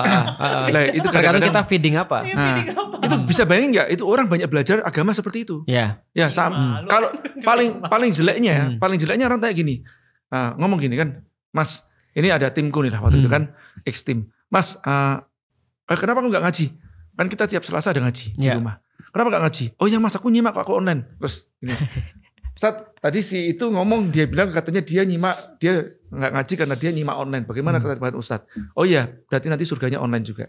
Itu kadang-kadang kita feeding apa? Itu bisa bayangin nggak? Itu orang banyak belajar agama seperti itu. Ya kalau paling jeleknya orang tanya gini, ngomong gini kan, Mas, ini ada timku nih lah waktu itu kan, X-Team. Mas, kenapa aku nggak ngaji? Kan kita tiap Selasa ada ngaji di rumah. Kenapa nggak ngaji? Oh ya Mas, aku nyimak aku online. Terus gini, Ustaz, tadi si itu ngomong, dia bilang katanya dia nggak ngaji karena dia nyimak online. Bagaimana kata Ustaz? Oh iya, berarti nanti surganya online juga.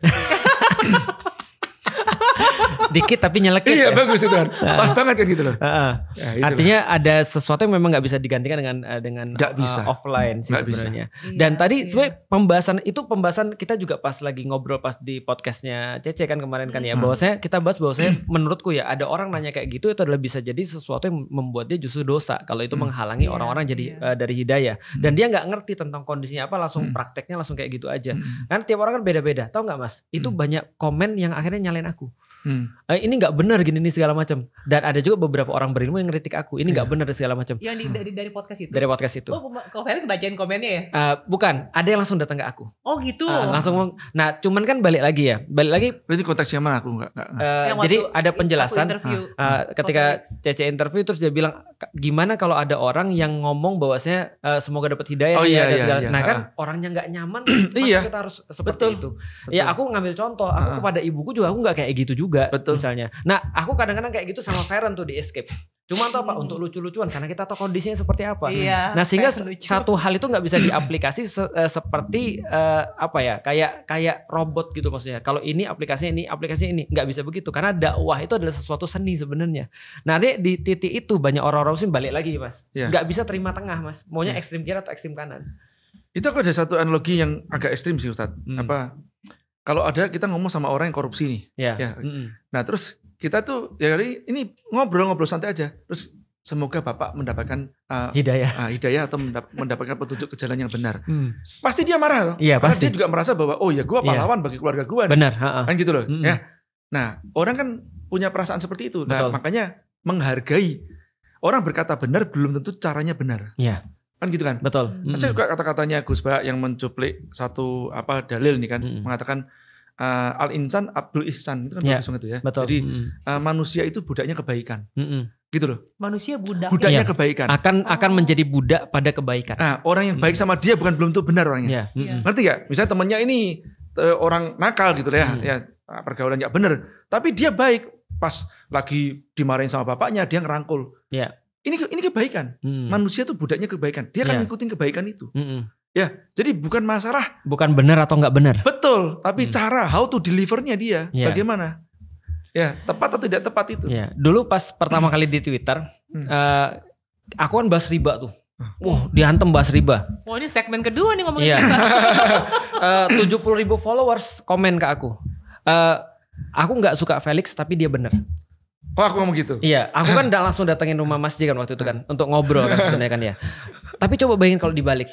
Dikit tapi nyelekit. Iya bagus itu kan. Pas banget kan gitu loh. Artinya ada sesuatu yang memang nggak bisa digantikan dengan offline sih sebenarnya. Dan tadi sebenarnya pembahasan kita juga pas lagi ngobrol pas di podcastnya Cece kan kemarin kan ya, bahwasanya kita bahas bahwasanya menurutku ya ada orang nanya kayak gitu itu adalah bisa jadi sesuatu yang membuat dia justru dosa kalau itu menghalangi orang-orang jadi dari hidayah. Dan dia nggak ngerti tentang kondisinya apa, langsung prakteknya langsung kayak gitu aja. Kan tiap orang kan beda-beda. Tahu nggak Mas? Itu banyak komen yang akhirnya nyalain aku. Ini nggak benar gini nih segala macam. Dan ada juga beberapa orang berilmu yang ngeritik aku, ini nggak benar segala macam. Yang dari podcast itu. Dari podcast itu. Oh, kok Felix bacain komennya ya? Bukan, ada yang langsung datang ke aku. Oh gitu. Langsung. Nah, cuman kan balik lagi. Berarti konteksnya mana aku nggak. Jadi ada penjelasan. Ketika Cece interview terus dia bilang, gimana kalau ada orang yang ngomong bahwasanya semoga dapat hidayah. Nah kan orangnya nggak nyaman, kita harus seperti itu. Ya aku ngambil contoh, aku kepada ibuku juga aku nggak kayak gitu juga. Misalnya. Nah aku kadang-kadang kayak gitu sama Feren tuh di Escape. Cuma tuh apa untuk lucu-lucuan karena kita tahu kondisinya seperti apa. Nah sehingga satu hal itu nggak bisa diaplikasi seperti kayak robot gitu maksudnya. Kalau ini aplikasi ini nggak bisa begitu karena dakwah itu adalah sesuatu seni sebenarnya. Nanti di titik itu banyak orang-orang sih balik lagi mas. Nggak bisa terima tengah mas. Maunya ekstrim kiri atau ekstrim kanan. Itu aku ada satu analogi yang agak ekstrim sih Ustadz. Kalau ada kita ngomong sama orang yang korupsi nih. Nah terus kita tuh ini ngobrol santai aja. Terus semoga Bapak mendapatkan hidayah atau mendapatkan petunjuk ke jalan yang benar. Pasti dia marah. Karena pasti. Dia juga merasa bahwa gue pahlawan bagi keluarga gue. Benar. Kan gitu loh. Ya. Nah orang kan punya perasaan seperti itu. Nah makanya menghargai. Orang berkata benar belum tentu caranya benar. Kan gitu kan. Betul. Saya suka kata-katanya Gus Ba yang mencuplik satu dalil nih kan. Mengatakan Al-Insan Abdul Ihsan itu kan bagus banget ya. Betul. Jadi manusia itu budaknya kebaikan. Gitu loh. Manusia budaknya kebaikan. Akan menjadi budak pada kebaikan. Nah, orang yang baik sama dia bukan belum tentu benar orangnya. Ngerti gak? Misalnya temennya ini orang nakal gitu ya pergaulan gak benar. Tapi dia baik. Pas lagi dimarahin sama bapaknya dia ngerangkul. Ini kebaikan. Manusia itu budaknya kebaikan. Dia akan ngikutin kebaikan itu. Ya, jadi bukan masalah bukan benar atau nggak benar. Betul, tapi cara how to delivernya dia bagaimana? Ya, tepat atau tidak tepat itu. Dulu pas pertama kali di Twitter, aku kan bahas riba tuh. Dihantem bahas riba. Ini segmen kedua nih ngomongin riba. 70.000 followers komen ke aku. Aku nggak suka Felix tapi dia benar. Aku ngomong gitu. Iya, aku kan langsung datengin rumah Mas J kan waktu itu kan untuk ngobrol kan sebenarnya kan ya. Tapi coba bayangin kalau dibalik.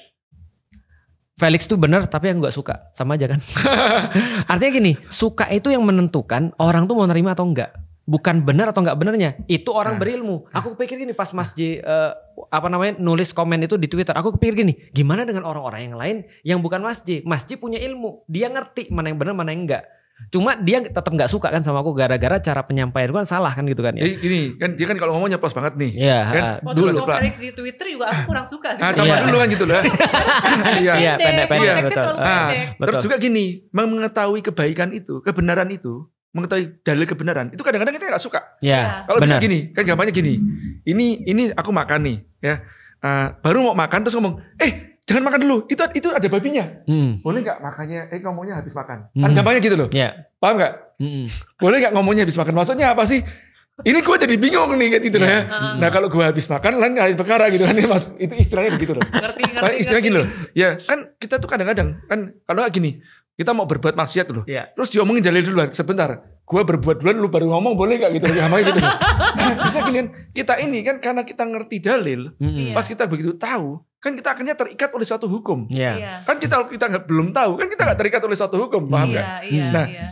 Felix tuh benar tapi yang gak suka. Sama aja kan. Artinya gini, suka itu yang menentukan orang tuh mau nerima atau enggak. Bukan benar atau enggak benarnya. Itu orang berilmu. Aku pikir gini pas Mas J nulis komen itu di Twitter. Aku pikir gini, gimana dengan orang-orang yang lain yang bukan Mas J. Mas J punya ilmu. Dia ngerti mana yang benar mana yang enggak. Cuma dia tetap nggak suka kan sama aku gara-gara cara penyampaian gue kan salah kan gitu kan ya. Gini kan dia kan kalau ngomong nyeplos banget nih. Iya. Kan? Dulu Felix di Twitter juga aku kurang suka sih. Coba dulu kan gitu loh. Iya pendek-pendek betul. Terus juga gini, mengetahui kebaikan itu, kebenaran itu, mengetahui dalil kebenaran itu kadang-kadang kita nggak suka. Kalau bisa gini, kan gampangnya gini. Ini aku makan nih, ya. Baru mau makan terus ngomong, jangan makan dulu, itu ada babinya. Boleh nggak makannya? Ngomongnya habis makan. Kan gampangnya gitu loh. Paham nggak? Boleh nggak ngomongnya habis makan? Maksudnya apa sih? Ini gue jadi bingung nih gitu loh ya. Nah kalau gue habis makan, lain kali perkara gitu kan. Itu istilahnya begitu loh. Ngerti. Istilahnya gini loh. Ya kan kita tuh kadang-kadang kan kalau gini, kita mau berbuat maksiat loh. Terus diomongin dalil duluan. Sebentar, gue berbuat duluan, lu baru ngomong boleh nggak gitu? Gitu. Bisa gini kan? Kita ini kan karena kita ngerti dalil, pas kita begitu tahu. Kan kita akhirnya terikat oleh suatu hukum. Kan kita belum tahu, kan kita nggak terikat oleh suatu hukum, paham nggak?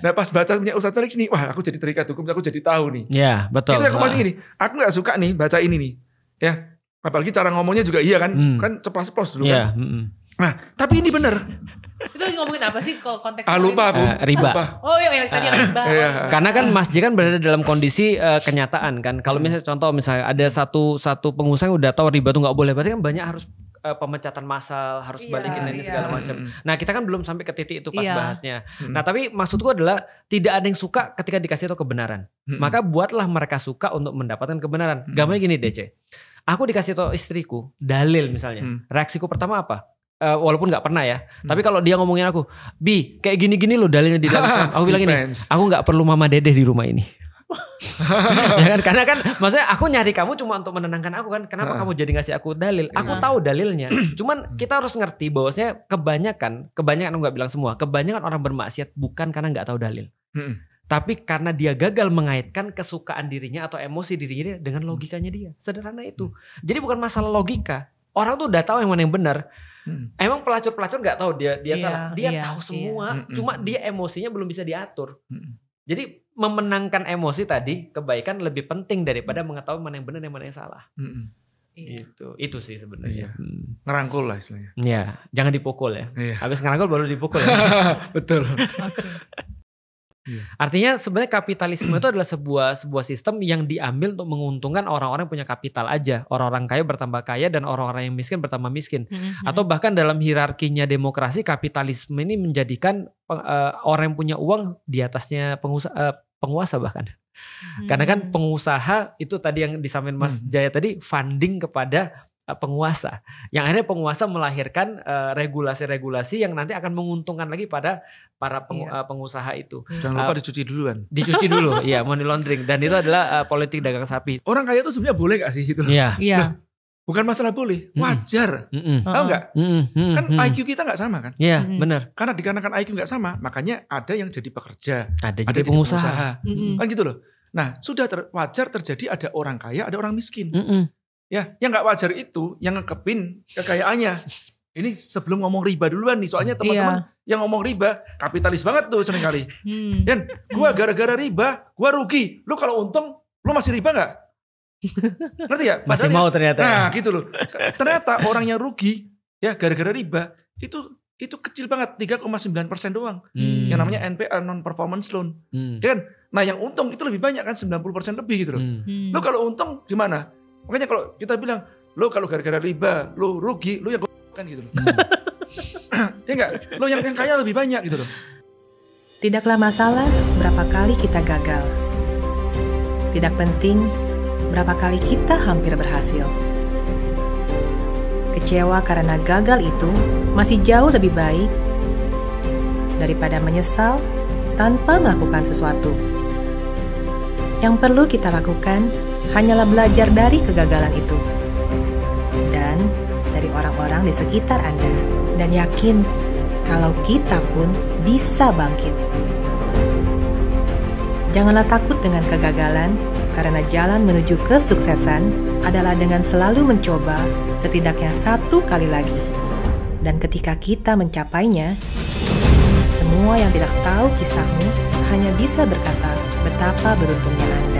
Nah pas baca punya Ustadz Felix nih, wah aku jadi terikat hukum, aku jadi tahu nih. Iya betul. Itu aku masih gini, aku nggak suka nih baca ini nih, ya. Apalagi cara ngomongnya juga iya kan, kan ceplos-ceplos dulu kan. Nah tapi ini benar. Itu lagi ngomongin apa sih kalau konteksnya? Lupa aku. Riba. Oh iya tadi riba. Karena kan Mas J kan berada dalam kondisi kenyataan kan. Kalau misalnya ada satu pengusaha yang udah tahu riba tuh nggak boleh, berarti kan banyak harus pemecatan massal, harus balikin ini segala macam. Nah kita kan belum sampai ke titik itu pas bahasnya. Nah tapi maksudku adalah tidak ada yang suka ketika dikasih tahu kebenaran. Maka buatlah mereka suka untuk mendapatkan kebenaran. Gampangnya gini DC. Aku dikasih tahu istriku dalil misalnya. Reaksiku pertama apa? Walaupun nggak pernah ya, tapi kalau dia ngomongin aku, Bi, kayak gini-gini loh dalilnya di dalam Islam. Aku bilang gini, aku nggak perlu mama dedeh di rumah ini. Ya kan, karena kan maksudnya aku nyari kamu cuma untuk menenangkan aku kan. Kenapa kamu jadi ngasih aku dalil? Aku tahu dalilnya. Cuman kita harus ngerti bahwasanya kebanyakan aku nggak bilang semua, kebanyakan orang bermaksiat bukan karena nggak tahu dalil. Tapi karena dia gagal mengaitkan kesukaan dirinya atau emosi dirinya dengan logikanya dia. Sederhana itu. Jadi bukan masalah logika. Orang tuh udah tahu yang mana yang benar. Emang pelacur nggak tahu dia salah. Dia tahu semua. Cuma dia emosinya belum bisa diatur. Jadi memenangkan emosi tadi, kebaikan lebih penting daripada mengetahui mana yang benar dan mana yang salah. Itu sih sebenarnya. Ngerangkul lah istilahnya. Iya, jangan dipukul ya. Habis ngerangkul baru dipukul. Ya. Betul. Artinya sebenarnya kapitalisme itu adalah sebuah sistem yang diambil untuk menguntungkan orang-orang yang punya kapital aja. Orang-orang kaya bertambah kaya dan orang-orang yang miskin bertambah miskin. Atau bahkan dalam hierarkinya demokrasi, kapitalisme ini menjadikan orang yang punya uang di atasnya penguasa bahkan. Karena kan pengusaha itu tadi yang disampaikan Mas Jaya tadi, funding kepada penguasa, yang akhirnya penguasa melahirkan regulasi-regulasi yang nanti akan menguntungkan lagi pada para pengusaha itu. Jangan lupa dicuci duluan. Dicuci dulu, ya, money laundering, dan itu adalah politik dagang sapi. Orang kaya itu sebenarnya boleh gak sih gitu? Iya. Nah, bukan masalah boleh, wajar. Tahu nggak? Kan IQ kita nggak sama kan? Iya, benar. Karena dikarenakan IQ nggak sama, makanya ada yang jadi pekerja, ada jadi pengusaha. Kan gitu loh. Nah, sudah wajar terjadi ada orang kaya, ada orang miskin. Ya, yang nggak wajar itu yang ngekepin kekayaannya. Ini sebelum ngomong riba duluan nih, soalnya teman-teman yang ngomong riba kapitalis banget tuh seringkali. Dan gua gara-gara riba, gua rugi. Lu kalau untung, lu masih riba nggak? Ngerti ya? Masih mau ternyata. Nah, gitu loh. Ternyata orang yang rugi ya gara-gara riba itu kecil banget, 3,9% doang. Yang namanya NPL, non performance loan. Dan nah yang untung itu lebih banyak kan, 90% lebih gitu loh. Lu kalau untung gimana? Makanya kalau kita bilang, lo kalau gara-gara riba, lo rugi, lo yang kan gitu loh. Ya enggak, lo yang kaya lebih banyak gitu loh. Tidaklah masalah berapa kali kita gagal. Tidak penting berapa kali kita hampir berhasil. Kecewa karena gagal itu masih jauh lebih baik daripada menyesal tanpa melakukan sesuatu. Yang perlu kita lakukan hanyalah belajar dari kegagalan itu dan dari orang-orang di sekitar Anda, dan yakin kalau kita pun bisa bangkit. Janganlah takut dengan kegagalan, karena jalan menuju kesuksesan adalah dengan selalu mencoba setidaknya 1 kali lagi. Dan ketika kita mencapainya, semua yang tidak tahu kisahmu hanya bisa berkata betapa beruntungnya Anda.